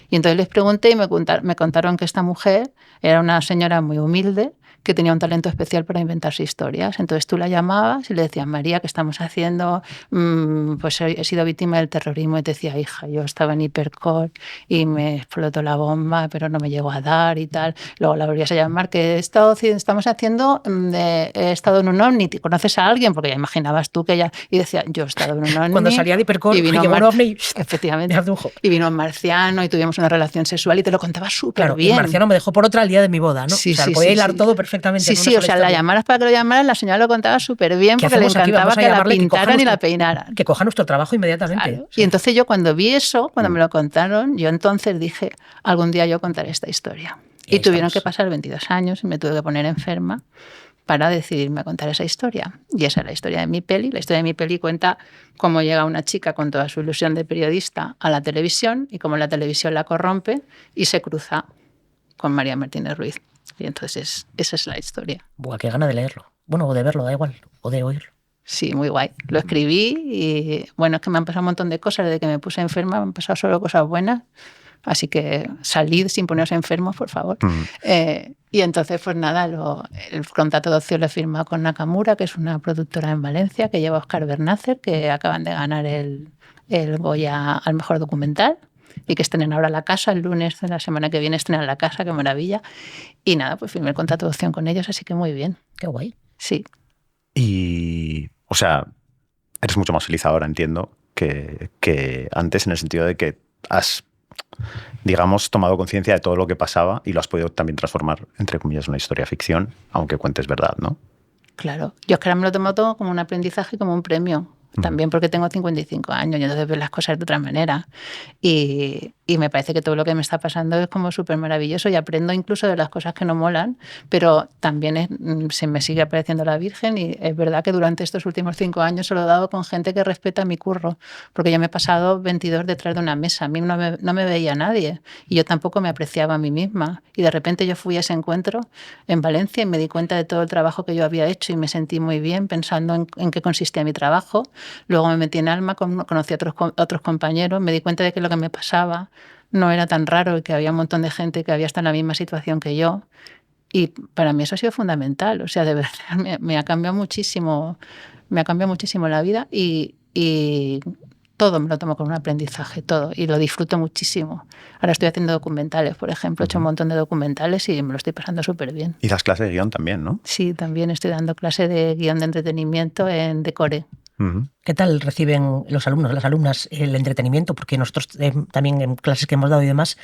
Y entonces les pregunté y me contaron que esta mujer era una señora muy humilde, que tenía un talento especial para inventarse historias. Entonces tú la llamabas y le decías, María, ¿qué estamos haciendo? Pues he sido víctima del terrorismo. Y te decía, hija, yo estaba en Hipercore y me explotó la bomba, pero no me llegó a dar y tal. Luego la volvías a llamar, que estamos haciendo, he estado en un ovni. ¿Conoces a alguien? Porque ya imaginabas tú que ella... Y decía, yo he estado en un ovni. Cuando salía de Hipercore, y vino llegó un ovni. Efectivamente. Y vino un marciano y tuvimos una relación sexual y te lo contaba súper bien. El marciano me dejó por otra el día de mi boda, ¿no? Sí, o sea, sí, podía sí, hilar sí. todo perfectamente. Sí, o sea, la llamaras para que lo llamaran, la señora lo contaba súper bien porque le encantaba que la pintaran y la peinaran. Que coja nuestro trabajo inmediatamente. Claro. Sí. Y entonces yo cuando vi eso, cuando me lo contaron, yo entonces dije, algún día yo contaré esta historia. Y tuvieron que pasar 22 años y me tuve que poner enferma para decidirme a contar esa historia. Y esa es la historia de mi peli. La historia de mi peli cuenta cómo llega una chica con toda su ilusión de periodista a la televisión y cómo la televisión la corrompe y se cruza con María Martínez Ruiz. Y entonces esa es la historia. Buah, qué gana de leerlo. Bueno, o de verlo, da igual. O de oírlo. Sí, muy guay. Lo escribí y bueno, es que me han pasado un montón de cosas. Desde que me puse enferma me han pasado solo cosas buenas. Así salid sin poneros enfermos, por favor. Y entonces, pues nada, el contrato de opción lo he firmado con Nakamura, que es una productora en Valencia, que lleva a Óscar Bernácer, que acaban de ganar el Goya al mejor documental. Y que estrenan ahora La Casa, el lunes de la semana que viene estrenan La Casa, qué maravilla. Y nada, pues firmé el contrato de opción con ellos, así que muy bien. Qué guay. Sí. Y, o sea, eres mucho más feliz ahora, entiendo, que antes, en el sentido de que has, digamos, tomado conciencia de todo lo que pasaba y lo has podido también transformar, entre comillas, en una historia ficción, aunque cuentes verdad, ¿no? Claro. Yo es que ahora me lo tomo todo como un aprendizaje, como un premio. También porque tengo 55 años y entonces veo las cosas de otra manera. Y me parece que todo lo que me está pasando es como súper maravilloso y aprendo incluso de las cosas que no molan, pero también se me sigue apareciendo la Virgen y es verdad que durante estos últimos 5 años se lo he dado con gente que respeta mi curro, porque yo me he pasado 22 detrás de una mesa, a mí no me veía nadie y yo tampoco me apreciaba a mí misma. Y de repente yo fui a ese encuentro en Valencia y me di cuenta de todo el trabajo que yo había hecho y me sentí muy bien pensando en qué consistía mi trabajo. Luego me metí en Alma, conocí a otros compañeros, me di cuenta de que lo que me pasaba no era tan raro y que había un montón de gente que había estado en la misma situación que yo. Y para mí eso ha sido fundamental. O sea, de verdad, me ha cambiado muchísimo la vida y todo me lo tomo con un aprendizaje, todo. Y lo disfruto muchísimo. Ahora estoy haciendo documentales, por ejemplo. He hecho un montón de documentales y me lo estoy pasando súper bien. Y das clases de guión también, ¿no? Sí, también estoy dando clase de guión de entretenimiento en Decore. ¿Qué tal reciben los alumnos, las alumnas, el entretenimiento? Porque nosotros también en clases que hemos dado y demás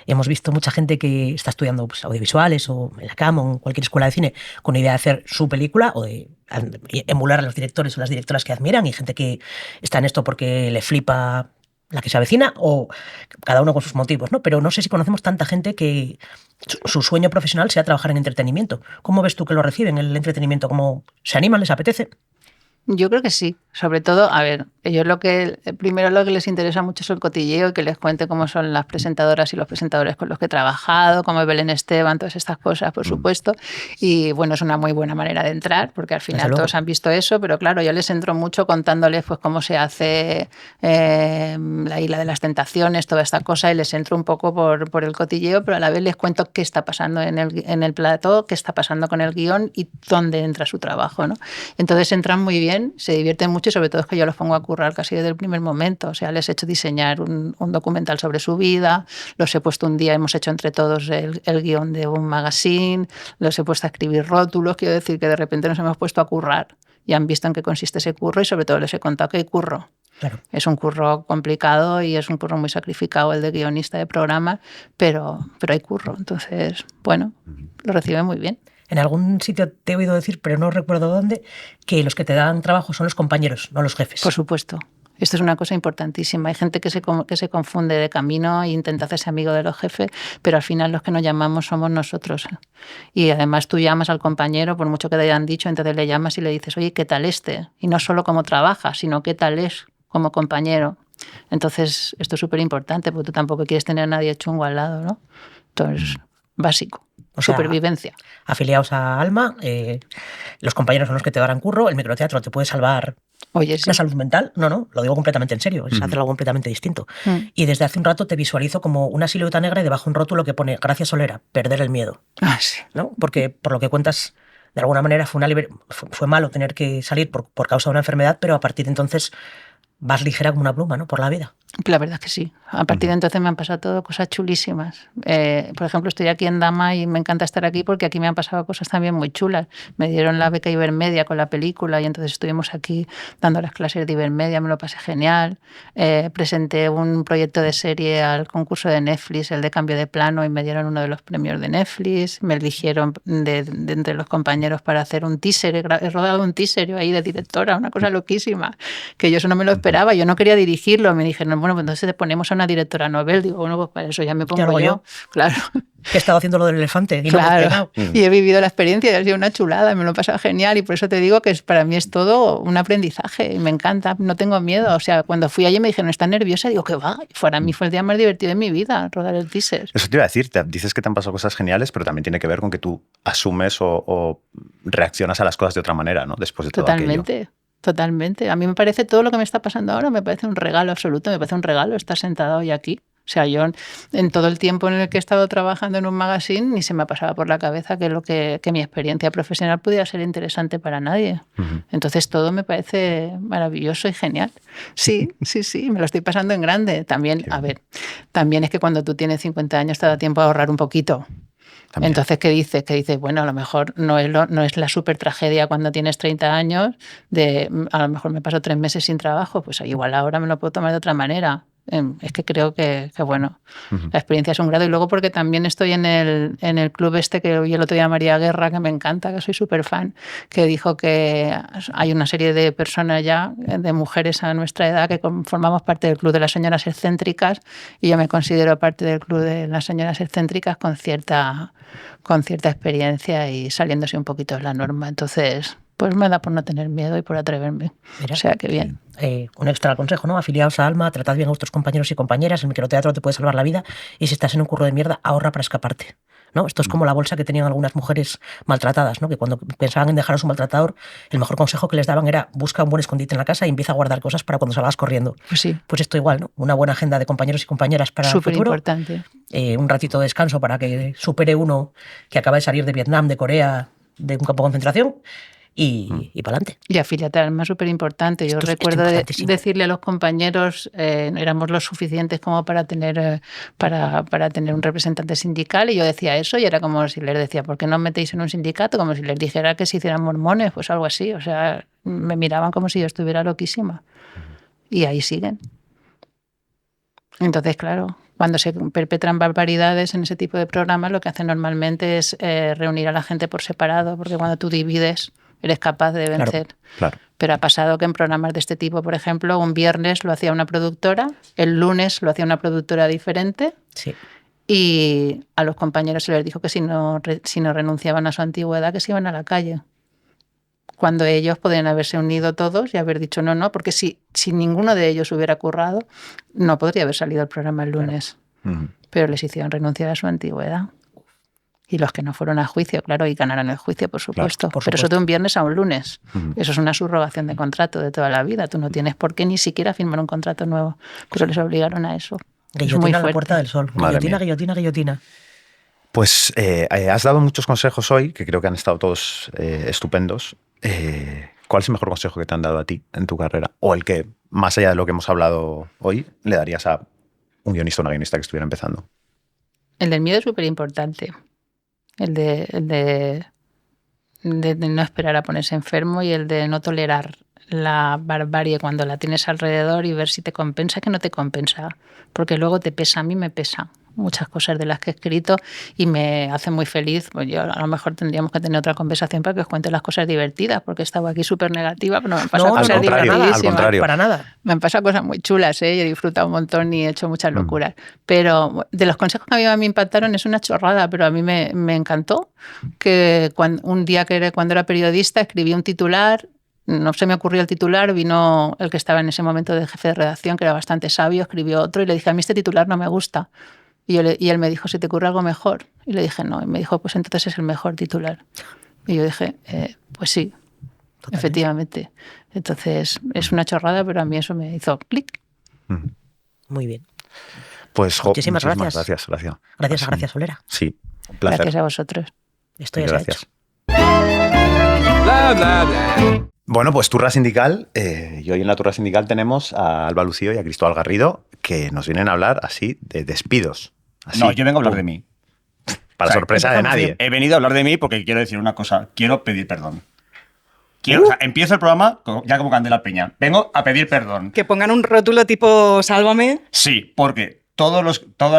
hemos visto mucha gente que está estudiando pues, audiovisuales o en la CAM o en cualquier escuela de cine con la idea de hacer su película o de emular a los directores o las directoras que admiran y gente que está en esto porque le flipa la que se avecina o cada uno con sus motivos, ¿no? Pero no sé si conocemos tanta gente que su sueño profesional sea trabajar en entretenimiento. ¿Cómo ves tú que lo reciben el entretenimiento? ¿Cómo se animan? ¿Les apetece? Yo creo que sí. Sobre todo, a ver, ellos primero lo que les interesa mucho es el cotilleo y que les cuente cómo son las presentadoras y los presentadores con los que he trabajado, cómo es Belén Esteban, todas estas cosas, por supuesto. Y bueno, es una muy buena manera de entrar, porque al final todos han visto eso, pero claro, yo les entro mucho contándoles pues cómo se hace la Isla de las Tentaciones, toda esta cosa, y les entro un poco por el cotilleo, pero a la vez les cuento qué está pasando en el plató, qué está pasando con el guión y dónde entra su trabajo, ¿no? Entonces entran muy bien, se divierten mucho y sobre todo es que yo los pongo a currar casi desde el primer momento. O sea, les he hecho diseñar un documental sobre su vida, los he puesto un día, hemos hecho entre todos el guión de un magazine, los he puesto a escribir rótulos, quiero decir que de repente nos hemos puesto a currar y han visto en qué consiste ese curro y sobre todo les he contado que hay curro. Claro. Es un curro complicado y es un curro muy sacrificado el de guionista de programa, pero hay curro. Entonces, bueno, lo reciben muy bien. En algún sitio te he oído decir, pero no recuerdo dónde, que los que te dan trabajo son los compañeros, no los jefes. Por supuesto. Esto es una cosa importantísima. Hay gente que se confunde de camino e intenta hacerse amigo de los jefes, pero al final los que nos llamamos somos nosotros. Y además tú llamas al compañero, por mucho que te hayan dicho, entonces le llamas y le dices, oye, ¿qué tal este? Y no solo cómo trabaja, sino qué tal es como compañero. Entonces esto es súper importante, porque tú tampoco quieres tener a nadie chungo al lado, ¿no? Entonces, básico. O sea, supervivencia. Afiliados a Alma, los compañeros son los que te darán curro, el microteatro te puede salvar Oye, sí. la salud mental. No, lo digo completamente en serio, es hacer algo completamente distinto. Y desde hace un rato te visualizo como una silueta negra y debajo un rótulo que pone gracias Solera, perder el miedo. Ah, sí. ¿No? Porque por lo que cuentas, de alguna manera fue malo tener que salir por causa de una enfermedad, pero a partir de entonces vas ligera como una pluma, ¿no? Por la vida. La verdad es que sí. A partir de entonces me han pasado todo cosas chulísimas. Por ejemplo, estoy aquí en Dama y me encanta estar aquí porque aquí me han pasado cosas también muy chulas. Me dieron la beca Ibermedia con la película y entonces estuvimos aquí dando las clases de Ibermedia, me lo pasé genial. Presenté un proyecto de serie al concurso de Netflix, el de Cambio de Plano, y me dieron uno de los premios de Netflix. Me eligieron de entre los compañeros para hacer un teaser. He rodado un teaser yo ahí de directora, una cosa loquísima, que yo eso no me lo esperaba. Yo no quería dirigirlo. Me dijeron, bueno, pues entonces te ponemos a una directora novel. Digo, bueno, pues para eso ya me pongo yo. Claro. Que he estado haciendo lo del elefante. Y claro. Y he vivido la experiencia y ha sido una chulada. Me lo he pasado genial y por eso te digo que para mí es todo un aprendizaje. Y me encanta, no tengo miedo. O sea, cuando fui allí me dijeron, ¿estás nerviosa? Digo, ¿qué va? Para mí fue el día más divertido de mi vida, rodar el teaser. Eso te iba a decir. Dices que te han pasado cosas geniales, pero también tiene que ver con que tú asumes o reaccionas a las cosas de otra manera, ¿no? Después de todo aquello. Totalmente. A mí me parece todo lo que me está pasando ahora, me parece un regalo absoluto, me parece un regalo estar sentada hoy aquí. O sea, yo en todo el tiempo en el que he estado trabajando en un magazine ni se me pasaba por la cabeza que mi experiencia profesional pudiera ser interesante para nadie. Entonces todo me parece maravilloso y genial. Sí, me lo estoy pasando en grande. También, a ver, también es que cuando tú tienes 50 años te da tiempo a ahorrar un poquito. También. Entonces, ¿qué dices? Que dices, bueno, a lo mejor no es la súper tragedia cuando tienes 30 años, a lo mejor me paso 3 meses sin trabajo, pues igual ahora me lo puedo tomar de otra manera. Es que creo que bueno, la experiencia es un grado. Y luego porque también estoy en el club este que oí el otro día María Guerra, que me encanta, que soy súper fan, que dijo que hay una serie de personas ya, de mujeres a nuestra edad, que formamos parte del club de las señoras excéntricas, y yo me considero parte del club de las señoras excéntricas con cierta experiencia y saliéndose un poquito de la norma. Entonces, pues me da por no tener miedo y por atreverme. Mira, o sea, qué bien. Un extra consejo, ¿no? Afiliados a Alma, tratad bien a vuestros compañeros y compañeras, el microteatro te puede salvar la vida y si estás en un curro de mierda, ahorra para escaparte, ¿no? Esto es como la bolsa que tenían algunas mujeres maltratadas, ¿no? Que cuando pensaban en dejar a su maltratador, el mejor consejo que les daban era busca un buen escondite en la casa y empieza a guardar cosas para cuando salgas corriendo. Pues sí. Pues esto igual, ¿no? Una buena agenda de compañeros y compañeras para el futuro. Superimportante. Un ratito de descanso para que supere uno que acaba de salir de Vietnam, de Corea, de un campo de concentración. Y para adelante. Y afiliate al Alma, súper importante. Yo recuerdo decirle a los compañeros, éramos lo suficientes como para tener un representante sindical, y yo decía eso y era como si les decía, ¿por qué no os metéis en un sindicato? Como si les dijera que se hicieran mormones, pues algo así. O sea, me miraban como si yo estuviera loquísima. Y ahí siguen. Entonces, claro, cuando se perpetran barbaridades en ese tipo de programas, lo que hacen normalmente es reunir a la gente por separado, porque cuando tú divides eres capaz de vencer. Claro. Pero ha pasado que en programas de este tipo, por ejemplo, un viernes lo hacía una productora, el lunes lo hacía una productora diferente. Sí. Y a los compañeros se les dijo que si no renunciaban a su antigüedad, que se iban a la calle. Cuando ellos podrían haberse unido todos y haber dicho no, porque si ninguno de ellos hubiera currado, no podría haber salido el programa el lunes. Claro. Pero les hicieron renunciar a su antigüedad. Y los que no fueron a juicio, claro, y ganaron el juicio, por supuesto. Claro, Pero eso de un viernes a un lunes. Eso es una subrogación de contrato de toda la vida. Tú no tienes por qué ni siquiera firmar un contrato nuevo. Pero les obligaron a eso. Guillotina a la Puerta del Sol. Guillotina. Pues has dado muchos consejos hoy, que creo que han estado todos estupendos. ¿Cuál es el mejor consejo que te han dado a ti en tu carrera? O el que, más allá de lo que hemos hablado hoy, le darías a un guionista o una guionista que estuviera empezando. El del miedo es súper importante. El de no esperar a ponerse enfermo y el de no tolerar la barbarie cuando la tienes alrededor y ver si te compensa, que no te compensa, porque luego te pesa. A mí me pesa muchas cosas de las que he escrito y me hace muy feliz. Pues yo a lo mejor tendríamos que tener otra conversación para que os cuente las cosas divertidas, porque he estado aquí súper negativa, pero no me pasa cosas divertidísimas. Al contrario. Para nada. Me han pasado cosas muy chulas, y he disfrutado un montón y he hecho muchas locuras. Pero de los consejos que a mí me impactaron es una chorrada, pero a mí me encantó que un día cuando era periodista escribí un titular. No se me ocurrió el titular, vino el que estaba en ese momento de jefe de redacción, que era bastante sabio, escribió otro y le dije, a mí este titular no me gusta. Y él me dijo, ¿se te ocurre algo mejor? Y le dije, no. Y me dijo, pues entonces es el mejor titular. Y yo dije, pues sí, efectivamente. Entonces es una chorrada, pero a mí eso me hizo clic. Muy bien. Pues Muchísimas gracias. Gracias, Solera. Sí, un placer. Gracias a vosotros. Esto ya se ha hecho. Bla, bla, bla. Bueno, pues turra sindical. Y hoy en la turra sindical tenemos a Alba Lucío y a Cristóbal Garrido, que nos vienen a hablar así de despidos. Así, No, yo vengo a hablar de mí. Para O sea, sorpresa de nadie. He venido a hablar de mí porque quiero decir una cosa. Quiero pedir perdón. O sea, empiezo el programa ya como Candela Peña. Vengo a pedir perdón. Que pongan un rótulo tipo Sálvame. Sí, porque toda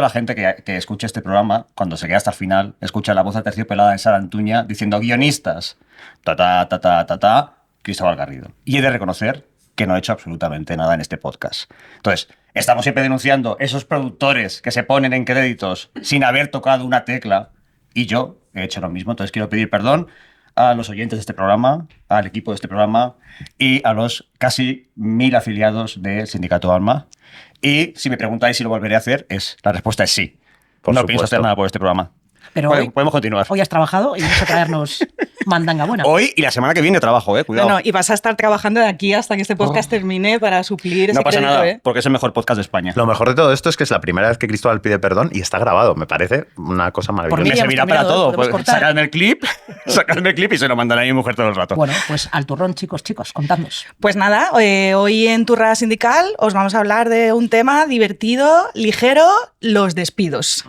la gente que escucha este programa, cuando se queda hasta el final, escucha la voz aterciopelada de Sara Antuña diciendo guionistas, Cristóbal Garrido. Y he de reconocer que no he hecho absolutamente nada en este podcast. Entonces, estamos siempre denunciando esos productores que se ponen en créditos sin haber tocado una tecla, y yo he hecho lo mismo. Entonces quiero pedir perdón a los oyentes de este programa, al equipo de este programa y a los casi 1000 afiliados del Sindicato Alma. Y si me preguntáis si lo volveré a hacer, la respuesta es sí. Por no supuesto. pienso hacer nada por este programa. Pero Podemos continuar. hoy has trabajado y vamos a traernos mandanga buena. Hoy y la semana que viene trabajo, cuidado. No, y vas a estar trabajando de aquí hasta que este podcast termine para suplir ese No pasa crédito, nada, porque es el mejor podcast de España. Lo mejor de todo esto es que es la primera vez que Cristóbal pide perdón y está grabado. Me parece una cosa maravillosa. mí Me ya servirá hemos para terminado, todo. podemos Pues, cortar. sacadme el clip y se lo mandaré a mi mujer todo el rato. Bueno, pues al turrón, chicos, contadnos. Pues nada, hoy en Turra Sindical os vamos a hablar de un tema divertido, ligero, los despidos.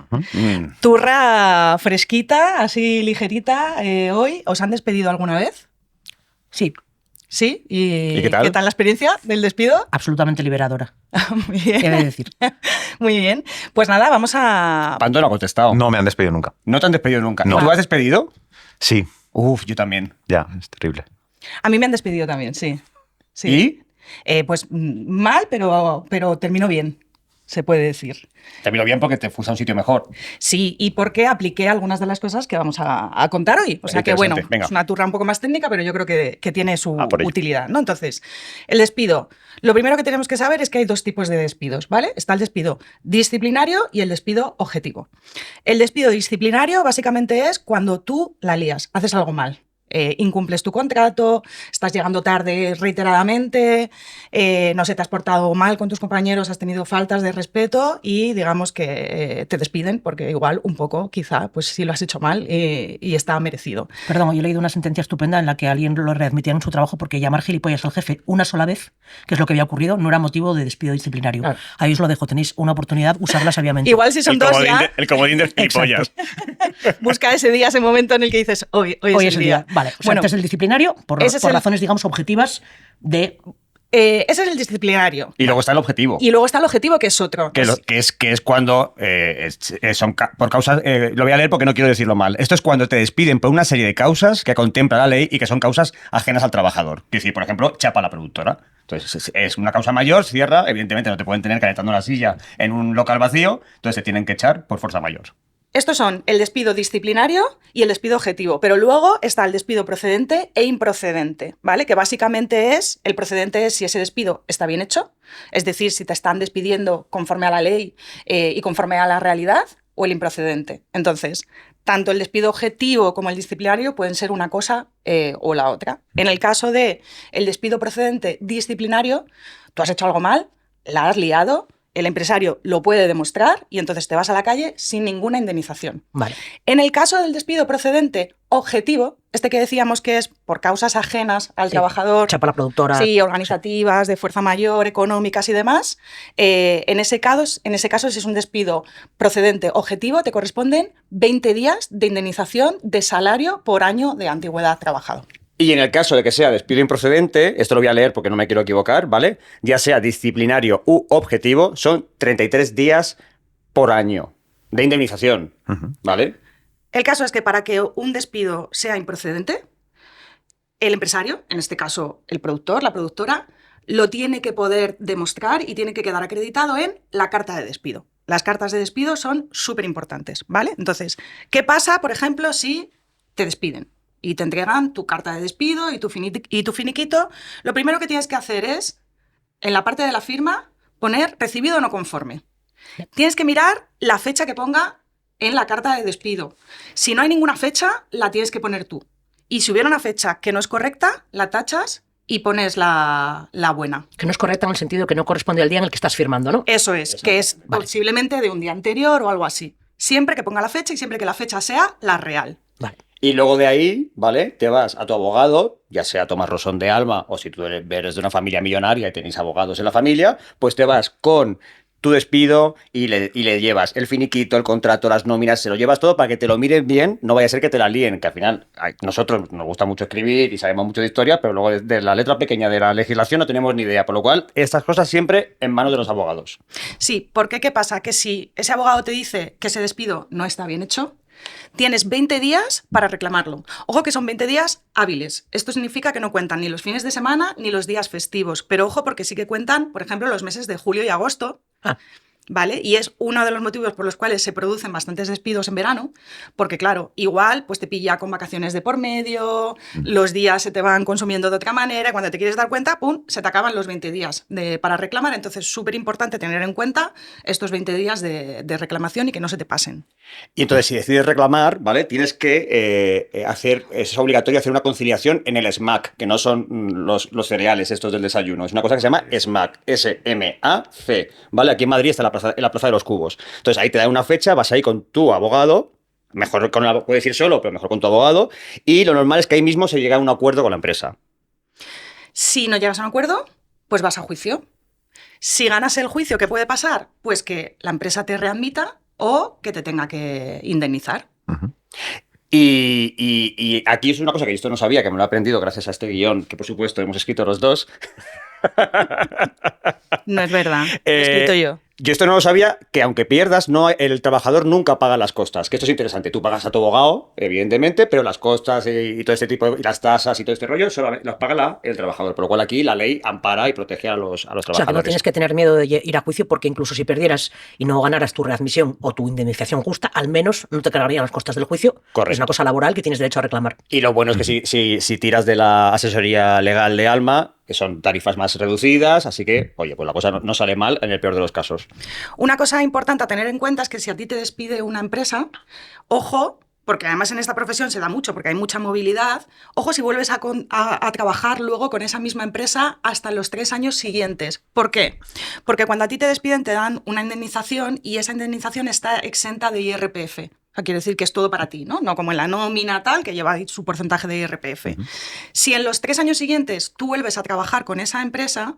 Turra fresquita, así ligerita, hoy. ¿Os han despedido alguna vez? Sí, ¿Sí? ¿Y qué tal? la experiencia del despido? absolutamente liberadora, Muy bien. he de decir. Muy bien. Pues nada, vamos a... Pando no ha contestado. No me han despedido nunca. No te han despedido nunca. No. ¿Tú has despedido? Sí, Uf, yo también. ya, es terrible. A mí me han despedido también, sí. Sí. ¿Y? Pues mal, pero terminó bien, se puede decir. Te miro bien porque te fuiste a un sitio mejor. Sí, y porque apliqué algunas de las cosas que vamos a contar hoy. O sea que, bueno, Interesante, venga. es una turra un poco más técnica, pero yo creo que tiene su A por ello. utilidad, ¿no? Entonces, el despido. Lo primero que tenemos que saber es que hay dos tipos de despidos, ¿vale? Está el despido disciplinario y el despido objetivo. El despido disciplinario básicamente es cuando tú la lías, haces algo mal. Incumples tu contrato, estás llegando tarde reiteradamente, no sé, te has portado mal con tus compañeros, has tenido faltas de respeto y digamos que te despiden porque igual un poco, quizá, pues sí lo has hecho mal y está merecido. Perdón, yo he leído una sentencia estupenda en la que a alguien lo readmitían en su trabajo porque llamar gilipollas al jefe una sola vez, que es lo que había ocurrido, no era motivo de despido disciplinario. Claro. Ahí os lo dejo, tenéis una oportunidad, usarla sabiamente. Igual si son dos ya, El comodín de gilipollas. busca ese día, ese momento en el que dices, hoy es el día. Vale, o sea, Bueno, este es el disciplinario por ese es el- razones, digamos, objetivas de... ese es el disciplinario. Y luego está el objetivo. Y luego está el objetivo, que es otro. Que es cuando son por causas. Lo voy a leer porque no quiero decirlo mal. Esto es cuando te despiden por una serie de causas que contempla la ley y que son causas ajenas al trabajador. Es decir, por ejemplo, chapa a la productora. Entonces, es una causa mayor, cierra. Evidentemente, no te pueden tener calentando la silla en un local vacío. Entonces, te tienen que echar por fuerza mayor. Estos son el despido disciplinario y el despido objetivo, pero luego está el despido procedente e improcedente, ¿vale? Que básicamente el procedente es si ese despido está bien hecho, es decir, si te están despidiendo conforme a la ley y conforme a la realidad, o el improcedente. Entonces, tanto el despido objetivo como el disciplinario pueden ser una cosa o la otra. En el caso de el despido procedente disciplinario, tú has hecho algo mal, la has liado, el empresario lo puede demostrar y entonces te vas a la calle sin ninguna indemnización. Vale. En el caso del despido procedente objetivo, este que decíamos que es por causas ajenas al Sí, trabajador, chapa la productora. sí, organizativas, de fuerza mayor, económicas y demás, en ese caso, si es un despido procedente objetivo, te corresponden 20 días de indemnización de salario por año de antigüedad trabajado. Y en el caso de que sea despido improcedente, esto lo voy a leer porque no me quiero equivocar, ¿vale? Ya sea disciplinario u objetivo, son 33 días por año de indemnización, ¿vale? El caso es que para que un despido sea improcedente, el empresario, en este caso el productor, la productora, lo tiene que poder demostrar y tiene que quedar acreditado en la carta de despido. Las cartas de despido son súper importantes, ¿vale? Entonces, ¿qué pasa, por ejemplo, si te despiden y te entregan tu carta de despido y tu finiquito? Lo primero que tienes que hacer es, en la parte de la firma, poner recibido o no conforme. Tienes que mirar la fecha que ponga en la carta de despido. Si no hay ninguna fecha, la tienes que poner tú. Y si hubiera una fecha que no es correcta, la tachas y pones la buena. Que no es correcta en el sentido que no corresponde al día en el que estás firmando, ¿no? Eso es, que es posiblemente de un día anterior o algo así. Siempre que ponga la fecha y siempre que la fecha sea la real. Vale. Y luego de ahí, ¿vale? Te vas a tu abogado, ya sea Tomás Rosón de Alma o si tú eres de una familia millonaria y tenéis abogados en la familia, pues te vas con tu despido y le llevas el finiquito, el contrato, las nóminas, se lo llevas todo para que te lo miren bien, no vaya a ser que te la líen, que al final nosotros nos gusta mucho escribir y sabemos mucho de historia, pero luego de la letra pequeña de la legislación no tenemos ni idea, por lo cual estas cosas siempre en manos de los abogados. Sí, porque ¿qué pasa? Que si ese abogado te dice que ese despido no está bien hecho, tienes 20 días para reclamarlo. Ojo que son 20 días hábiles. Esto significa que no cuentan ni los fines de semana ni los días festivos. Pero ojo porque sí que cuentan, por ejemplo, los meses de julio y agosto. ¿Vale? Y es uno de los motivos por los cuales se producen bastantes despidos en verano, porque claro, igual pues te pilla con vacaciones de por medio, los días se te van consumiendo de otra manera, cuando te quieres dar cuenta, ¡pum!, se te acaban los 20 días para reclamar, entonces súper importante tener en cuenta estos 20 días de reclamación y que no se te pasen. Y entonces si decides reclamar, ¿vale? Tienes que es obligatorio hacer una conciliación en el SMAC, que no son los cereales estos del desayuno, es una cosa que se llama SMAC, S-M-A-C, ¿vale? Aquí en Madrid está en la Plaza de los Cubos. Entonces ahí te dan una fecha, vas ahí con tu abogado, mejor puedes ir solo, pero mejor con tu abogado, y lo normal es que ahí mismo se llega a un acuerdo con la empresa. Si no llegas a un acuerdo, pues vas a juicio. Si ganas el juicio, ¿qué puede pasar? Pues que la empresa te readmita o que te tenga que indemnizar. Uh-huh. Y aquí es una cosa que yo esto no sabía, que me lo he aprendido gracias a este guión, que por supuesto hemos escrito los dos. No es verdad, lo he escrito yo. Yo esto no lo sabía, que aunque pierdas, el trabajador nunca paga las costas. Que esto es interesante. Tú pagas a tu abogado, evidentemente, pero las costas y todo este tipo, y las tasas y todo este rollo, solo las paga el trabajador. Por lo cual aquí la ley ampara y protege a los trabajadores. O sea, que no tienes que tener miedo de ir a juicio porque incluso si perdieras y no ganaras tu readmisión o tu indemnización justa, al menos no te cargarían las costas del juicio. Correcto. Es una cosa laboral que tienes derecho a reclamar. Y lo bueno es que si tiras de la asesoría legal de Alma, que son tarifas más reducidas, así que, oye, pues la cosa no sale mal en el peor de los casos. Una cosa importante a tener en cuenta es que si a ti te despide una empresa, ojo, porque además en esta profesión se da mucho, porque hay mucha movilidad, ojo si vuelves a trabajar luego con esa misma empresa hasta los 3 años siguientes. ¿Por qué? Porque cuando a ti te despiden te dan una indemnización y esa indemnización está exenta de IRPF. O sea, quiere decir que es todo para ti, ¿no? No como en la nómina tal, que lleva su porcentaje de IRPF. Uh-huh. Si en los 3 años siguientes tú vuelves a trabajar con esa empresa,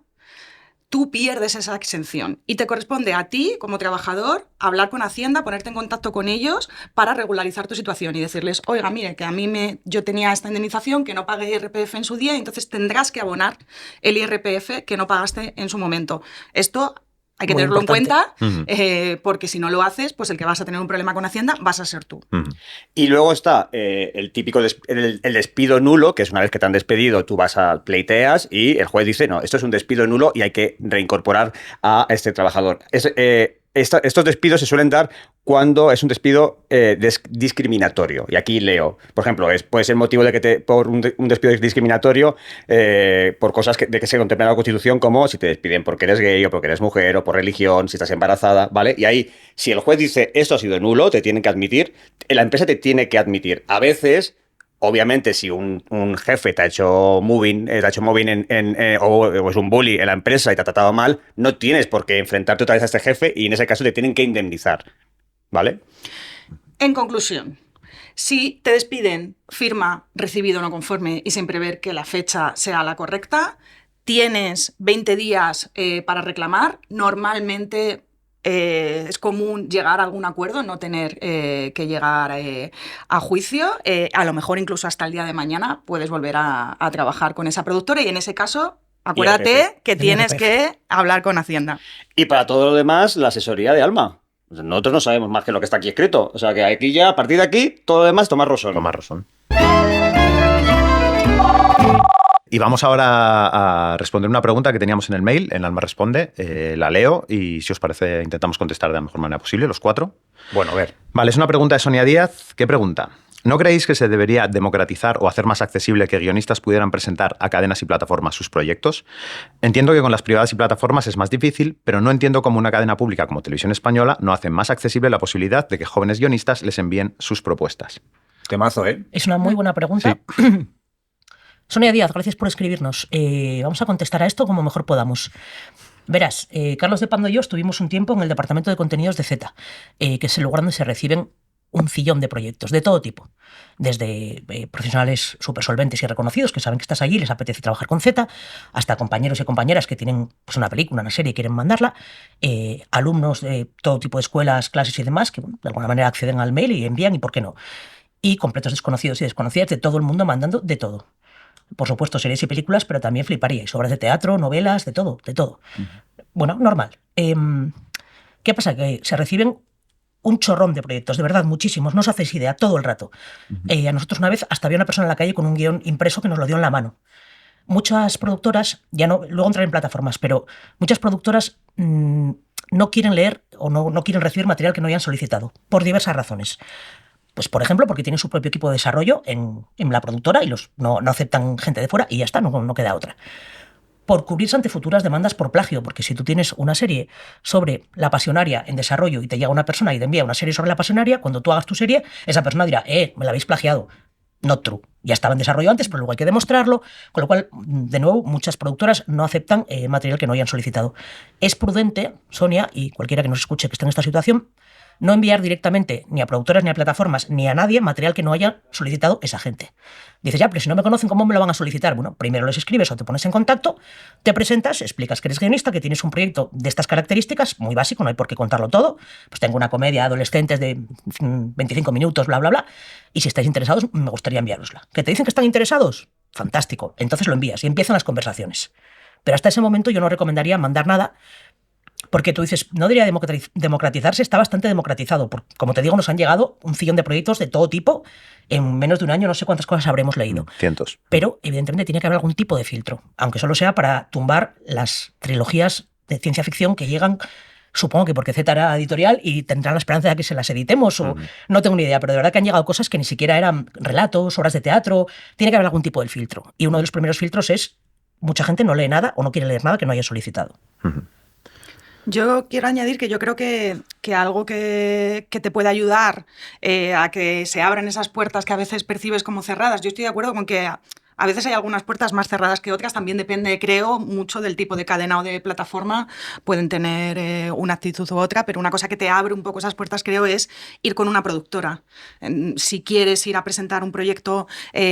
tú pierdes esa exención y te corresponde a ti, como trabajador, hablar con Hacienda, ponerte en contacto con ellos para regularizar tu situación y decirles, oiga, mire, que a mí yo tenía esta indemnización que no pagué IRPF en su día y entonces tendrás que abonar el IRPF que no pagaste en su momento. Esto hay que tenerlo importante en cuenta, porque si no lo haces, pues el que vas a tener un problema con Hacienda vas a ser tú. Y luego está el típico el despido nulo, que es una vez que te han despedido, tú vas a pleiteas y el juez dice, no, esto es un despido nulo y hay que reincorporar a este trabajador. Estos despidos se suelen dar cuando es un despido discriminatorio. Y aquí leo, por ejemplo, puede ser motivo de que por un despido discriminatorio por cosas de que se contemplan en la Constitución, como si te despiden porque eres gay o porque eres mujer o por religión, si estás embarazada, ¿vale? Y ahí, si el juez dice esto ha sido nulo, te tienen que admitir, la empresa te tiene que admitir. A veces, obviamente, si un jefe te ha hecho moving o es un bully en la empresa y te ha tratado mal, no tienes por qué enfrentarte otra vez a este jefe y en ese caso te tienen que indemnizar, ¿vale? En conclusión, si te despiden, firma recibido no conforme y sin prever que la fecha sea la correcta, tienes 20 días para reclamar. Normalmente es común llegar a algún acuerdo, no tener que llegar a juicio. A lo mejor incluso hasta el día de mañana puedes volver a trabajar con esa productora y en ese caso, acuérdate que tienes que hablar con Hacienda. Y para todo lo demás, la asesoría de Alma. Nosotros no sabemos más que lo que está aquí escrito. O sea que aquí ya, a partir de aquí, todo lo demás, Tomás Rosón. Tomás Rosón. Y vamos ahora a responder una pregunta que teníamos en el mail, en Alma Responde. La leo y, si os parece, intentamos contestar de la mejor manera posible, los 4. Bueno, a ver. Vale, es una pregunta de Sonia Díaz. ¿Qué pregunta? ¿No creéis que se debería democratizar o hacer más accesible que guionistas pudieran presentar a cadenas y plataformas sus proyectos? Entiendo que con las privadas y plataformas es más difícil, pero no entiendo cómo una cadena pública como Televisión Española no hace más accesible la posibilidad de que jóvenes guionistas les envíen sus propuestas. Temazo, ¿eh? Es una muy buena pregunta. Sonia Díaz, gracias por escribirnos. Vamos a contestar a esto como mejor podamos. Verás, Carlos de Pando y yo estuvimos un tiempo en el departamento de contenidos de Z, que es el lugar donde se reciben un cillón de proyectos, de todo tipo. Desde profesionales súper solventes y reconocidos que saben que estás allí y les apetece trabajar con Z, hasta compañeros y compañeras que tienen pues, una película, una serie y quieren mandarla, alumnos de todo tipo de escuelas, clases y demás, que bueno, de alguna manera acceden al mail y envían y por qué no. Y completos desconocidos y desconocidas de todo el mundo mandando de todo. Por supuesto, series y películas, pero también fliparíais. Obras de teatro, novelas, de todo, de todo. Bueno, normal. ¿Qué pasa? Que se reciben un chorrón de proyectos, de verdad, muchísimos, no os hacéis idea, todo el rato. A nosotros una vez hasta había una persona en la calle con un guión impreso que nos lo dio en la mano. Muchas productoras, ya no, luego entraré en plataformas, pero muchas productoras no quieren leer o no quieren recibir material que no hayan solicitado, por diversas razones. Pues, por ejemplo, porque tienen su propio equipo de desarrollo en la productora y no aceptan gente de fuera y ya está, no queda otra. Por cubrirse ante futuras demandas por plagio, porque si tú tienes una serie sobre la pasionaria en desarrollo y te llega una persona y te envía una serie sobre la pasionaria, cuando tú hagas tu serie, esa persona dirá, me la habéis plagiado. Not true. Ya estaba en desarrollo antes, pero luego hay que demostrarlo, con lo cual, de nuevo, muchas productoras no aceptan material que no hayan solicitado. Es prudente, Sonia, y cualquiera que nos escuche que esté en esta situación, no enviar directamente ni a productoras, ni a plataformas, ni a nadie material que no haya solicitado esa gente. Dices, ya, pero si no me conocen, ¿cómo me lo van a solicitar? Bueno, primero les escribes o te pones en contacto, te presentas, explicas que eres guionista, que tienes un proyecto de estas características, muy básico, no hay por qué contarlo todo. Pues tengo una comedia adolescentes de 25 minutos, bla, bla, bla, y si estáis interesados, me gustaría enviárosla. ¿Que te dicen que están interesados? Fantástico. Entonces lo envías y empiezan las conversaciones. Pero hasta ese momento yo no recomendaría mandar nada, porque tú dices, no debería democratizarse, está bastante democratizado. Como te digo, nos han llegado un cillón de proyectos de todo tipo. En menos de un año no sé cuántas cosas habremos leído. Cientos. Pero, evidentemente, tiene que haber algún tipo de filtro, aunque solo sea para tumbar las trilogías de ciencia ficción que llegan, supongo que porque Z era editorial y tendrán la esperanza de que se las editemos, o no tengo ni idea, pero de verdad que han llegado cosas que ni siquiera eran relatos, obras de teatro. Tiene que haber algún tipo de filtro. Y uno de los primeros filtros es, mucha gente no lee nada o no quiere leer nada que no haya solicitado. Yo quiero añadir que yo creo que algo que te puede ayudar a que se abran esas puertas que a veces percibes como cerradas, yo estoy de acuerdo con que a veces hay algunas puertas más cerradas que otras, también depende, creo, mucho del tipo de cadena o de plataforma, pueden tener una actitud u otra, pero una cosa que te abre un poco esas puertas, creo, es ir con una productora. Si quieres ir a presentar un proyecto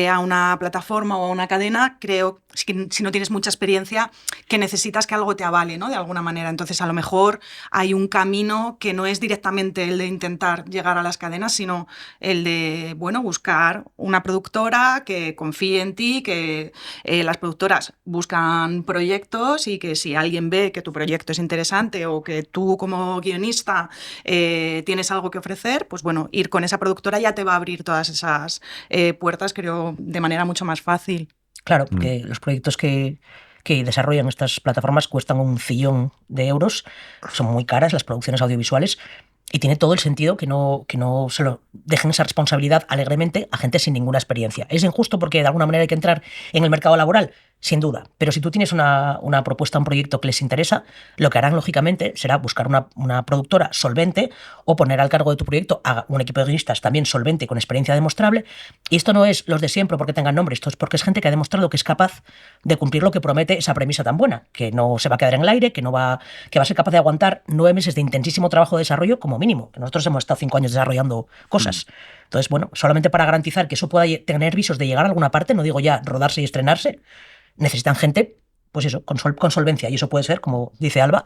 a una plataforma o a una cadena, creo, si no tienes mucha experiencia, que necesitas que algo te avale, ¿no? De alguna manera. Entonces, a lo mejor hay un camino que no es directamente el de intentar llegar a las cadenas, sino el de, bueno, buscar una productora que confíe en ti, que las productoras buscan proyectos y que si alguien ve que tu proyecto es interesante o que tú como guionista tienes algo que ofrecer, pues bueno, ir con esa productora ya te va a abrir todas esas puertas, creo, de manera mucho más fácil. Claro, porque los proyectos que desarrollan estas plataformas cuestan un cillón de euros, son muy caras las producciones audiovisuales, y tiene todo el sentido que no se lo dejen esa responsabilidad alegremente a gente sin ninguna experiencia. Es injusto porque de alguna manera hay que entrar en el mercado laboral, sin duda. Pero si tú tienes una propuesta, un proyecto que les interesa, lo que harán lógicamente será buscar una productora solvente o poner al cargo de tu proyecto a un equipo de guionistas también solvente, con experiencia demostrable. Y esto no es los de siempre porque tengan nombre, esto es porque es gente que ha demostrado que es capaz de cumplir lo que promete esa premisa tan buena, que no se va a quedar en el aire, que va a ser capaz de aguantar 9 meses de intensísimo trabajo de desarrollo como mínimo, que nosotros hemos estado 5 años desarrollando cosas. Entonces, bueno, solamente para garantizar que eso pueda tener visos de llegar a alguna parte, no digo ya rodarse y estrenarse, necesitan gente, pues eso, con solvencia. Y eso puede ser, como dice Alba,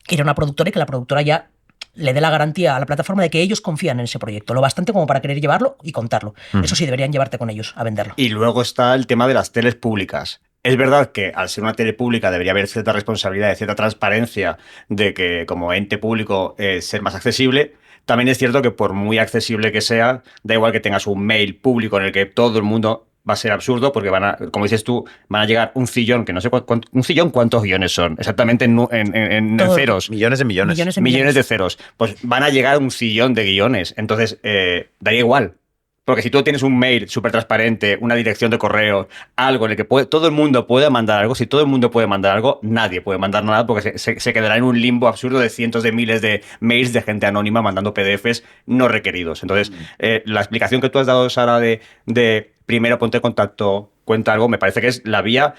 ir a una productora y que la productora ya le dé la garantía a la plataforma de que ellos confían en ese proyecto, lo bastante como para querer llevarlo y contarlo. Eso sí, deberían llevarte con ellos a venderlo. Y luego está el tema de las teles públicas. Es verdad que al ser una tele pública debería haber cierta responsabilidad, cierta transparencia de que como ente público ser más accesible. También es cierto que por muy accesible que sea, da igual que tengas un mail público en el que todo el mundo va a ser absurdo porque como dices tú, van a llegar un cillón, que no sé un cillón, ¿cuántos guiones son? Exactamente en ceros. Millones de millones. Millones de ceros. Pues van a llegar un cillón de guiones. Entonces, daría igual. Porque si tú tienes un mail súper transparente, una dirección de correo, algo en el que todo el mundo puede mandar algo, si todo el mundo puede mandar algo, nadie puede mandar nada porque se quedará en un limbo absurdo de cientos de miles de mails de gente anónima mandando PDFs no requeridos. Entonces, la explicación que tú has dado, Sara, de primero ponte en contacto, cuenta algo, me parece que es la vía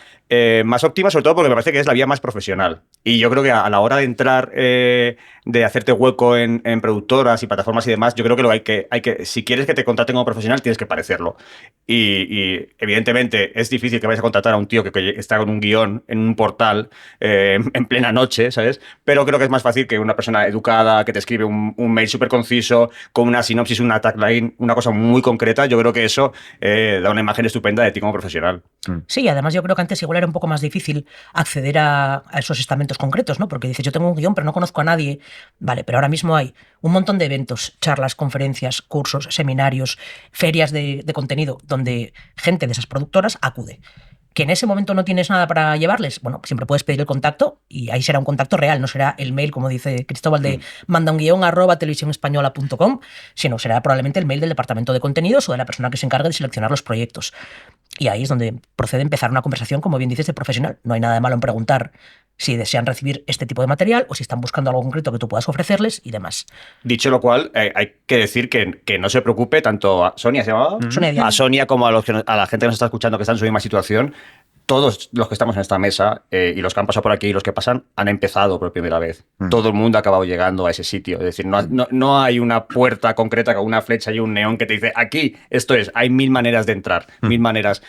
más óptima, sobre todo porque me parece que es la vía más profesional. Y yo creo que a la hora de entrar, de hacerte hueco en productoras y plataformas y demás, yo creo que hay que si quieres que te contraten como profesional, tienes que parecerlo. Y evidentemente es difícil que vayas a contratar a un tío que está con un guión en un portal en plena noche, ¿sabes? Pero creo que es más fácil que una persona educada, que te escribe un mail súper conciso, con una sinopsis, una tagline, una cosa muy concreta. Yo creo que eso da una imagen estupenda de ti como profesional. Sí, además yo creo que antes igual era un poco más difícil acceder a esos estamentos concretos, ¿no? Porque dices, yo tengo un guión, pero no conozco a nadie. Vale, pero ahora mismo hay un montón de eventos, charlas, conferencias, cursos, seminarios, ferias de contenido, donde gente de esas productoras acude. Que en ese momento no tienes nada para llevarles, bueno, siempre puedes pedir el contacto y ahí será un contacto real, no será el mail, como dice Cristóbal, de manda un guión @televisionespañola.com, sino será probablemente el mail del departamento de contenidos o de la persona que se encargue de seleccionar los proyectos. Y ahí es donde procede empezar una conversación, como bien dices, de profesional. No hay nada de malo en preguntar si desean recibir este tipo de material o si están buscando algo concreto que tú puedas ofrecerles y demás. Dicho lo cual, hay que decir que no se preocupe tanto a Sonia, ¿se llamaba? Sonia. A Sonia como a la gente que nos está escuchando que está en su misma situación. Todos los que estamos en esta mesa y los que han pasado por aquí y los que pasan han empezado por primera vez. Todo el mundo ha acabado llegando a ese sitio. Es decir, no hay una puerta concreta con una flecha y un neón que te dice aquí, esto es. Hay 1000 maneras de entrar, 1000 maneras,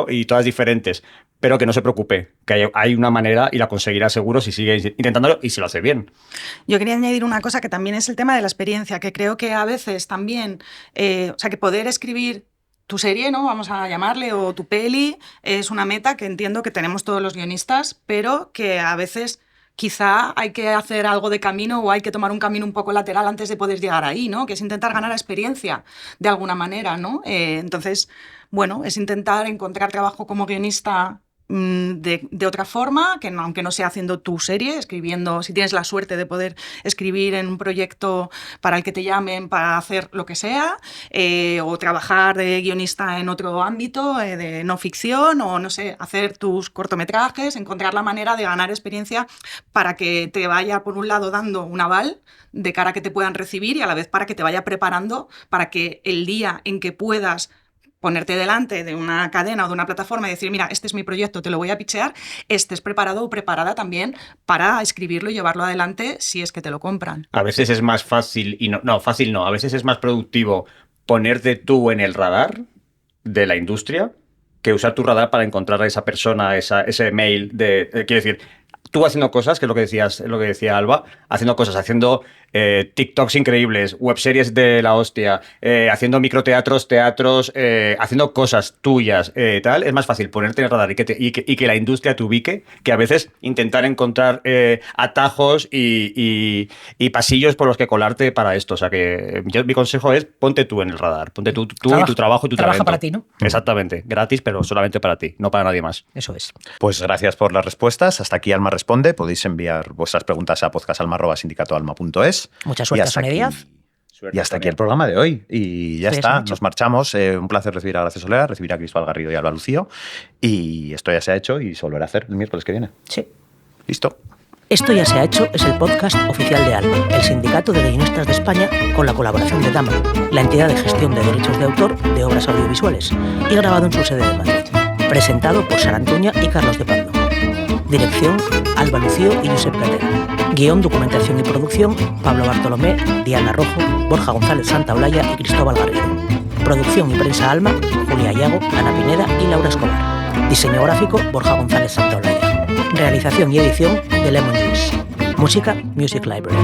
y todas diferentes. Pero que no se preocupe, que hay una manera y la conseguirá seguro si sigue intentándolo y si lo hace bien. Yo quería añadir una cosa que también es el tema de la experiencia, que creo que a veces también, que poder escribir tu serie, ¿no? Vamos a llamarle, o tu peli, es una meta que entiendo que tenemos todos los guionistas, pero que a veces quizá hay que hacer algo de camino o hay que tomar un camino un poco lateral antes de poder llegar ahí, ¿no? Que es intentar ganar experiencia de alguna manera, ¿no? Entonces, bueno, es intentar encontrar trabajo como guionista de otra forma, que no, aunque no sea haciendo tu serie, escribiendo, si tienes la suerte de poder escribir en un proyecto para el que te llamen para hacer lo que sea, o trabajar de guionista en otro ámbito, de no ficción, o no sé, hacer tus cortometrajes, encontrar la manera de ganar experiencia para que te vaya, por un lado, dando un aval de cara a que te puedan recibir y a la vez para que te vaya preparando para que el día en que puedas ponerte delante de una cadena o de una plataforma y decir, mira, este es mi proyecto, te lo voy a pitchear, estés preparado o preparada también para escribirlo y llevarlo adelante si es que te lo compran. A veces es más fácil, a veces es más productivo ponerte tú en el radar de la industria que usar tu radar para encontrar a esa persona, ese mail quiero decir, tú haciendo cosas, que es lo que decía Alba, haciendo cosas, haciendo TikToks increíbles, webseries de la hostia, haciendo microteatros, teatros, haciendo cosas tuyas, tal, es más fácil ponerte en el radar y que la industria te ubique que a veces intentar encontrar atajos y pasillos por los que colarte para esto. O sea que mi consejo es ponte tú en el radar, ponte tú y tu trabajo y tu trabaja talento. para ti, ¿no? Exactamente, gratis, pero solamente para ti, no para nadie más. Eso es. Pues gracias por las respuestas. Hasta aquí Alma Responde. Podéis enviar vuestras preguntas a podcastalma@sindicatoalma.es. Mucha suerte, Sonia Díaz. Y hasta aquí el programa de hoy. Y ya Sí, está, mucho. nos marchamos. Un placer recibir a Gracia Solera, recibir a Cristóbal Garrido y a Alba Lucío. Y esto ya se ha hecho y se volverá a hacer el miércoles que viene. Sí. Listo. Esto ya se ha hecho es el podcast oficial de ALMA, el Sindicato de Guionistas de España, con la colaboración de DAMA, la entidad de gestión de derechos de autor de obras audiovisuales, y grabado en su sede de Madrid. Presentado por Sara Antuña y Carlos de Pando. Dirección, Alba Lucío y Josep Platera. Guión, documentación y producción, Pablo Bartolomé, Diana Rojo, Borja González Santaolalla y Cristóbal Garrido. Producción y prensa Alma, Julia Iago, Ana Pineda y Laura Escobar. Diseño gráfico, Borja González Santaolalla. Realización y edición de Lemon Juice. Música, Music Library.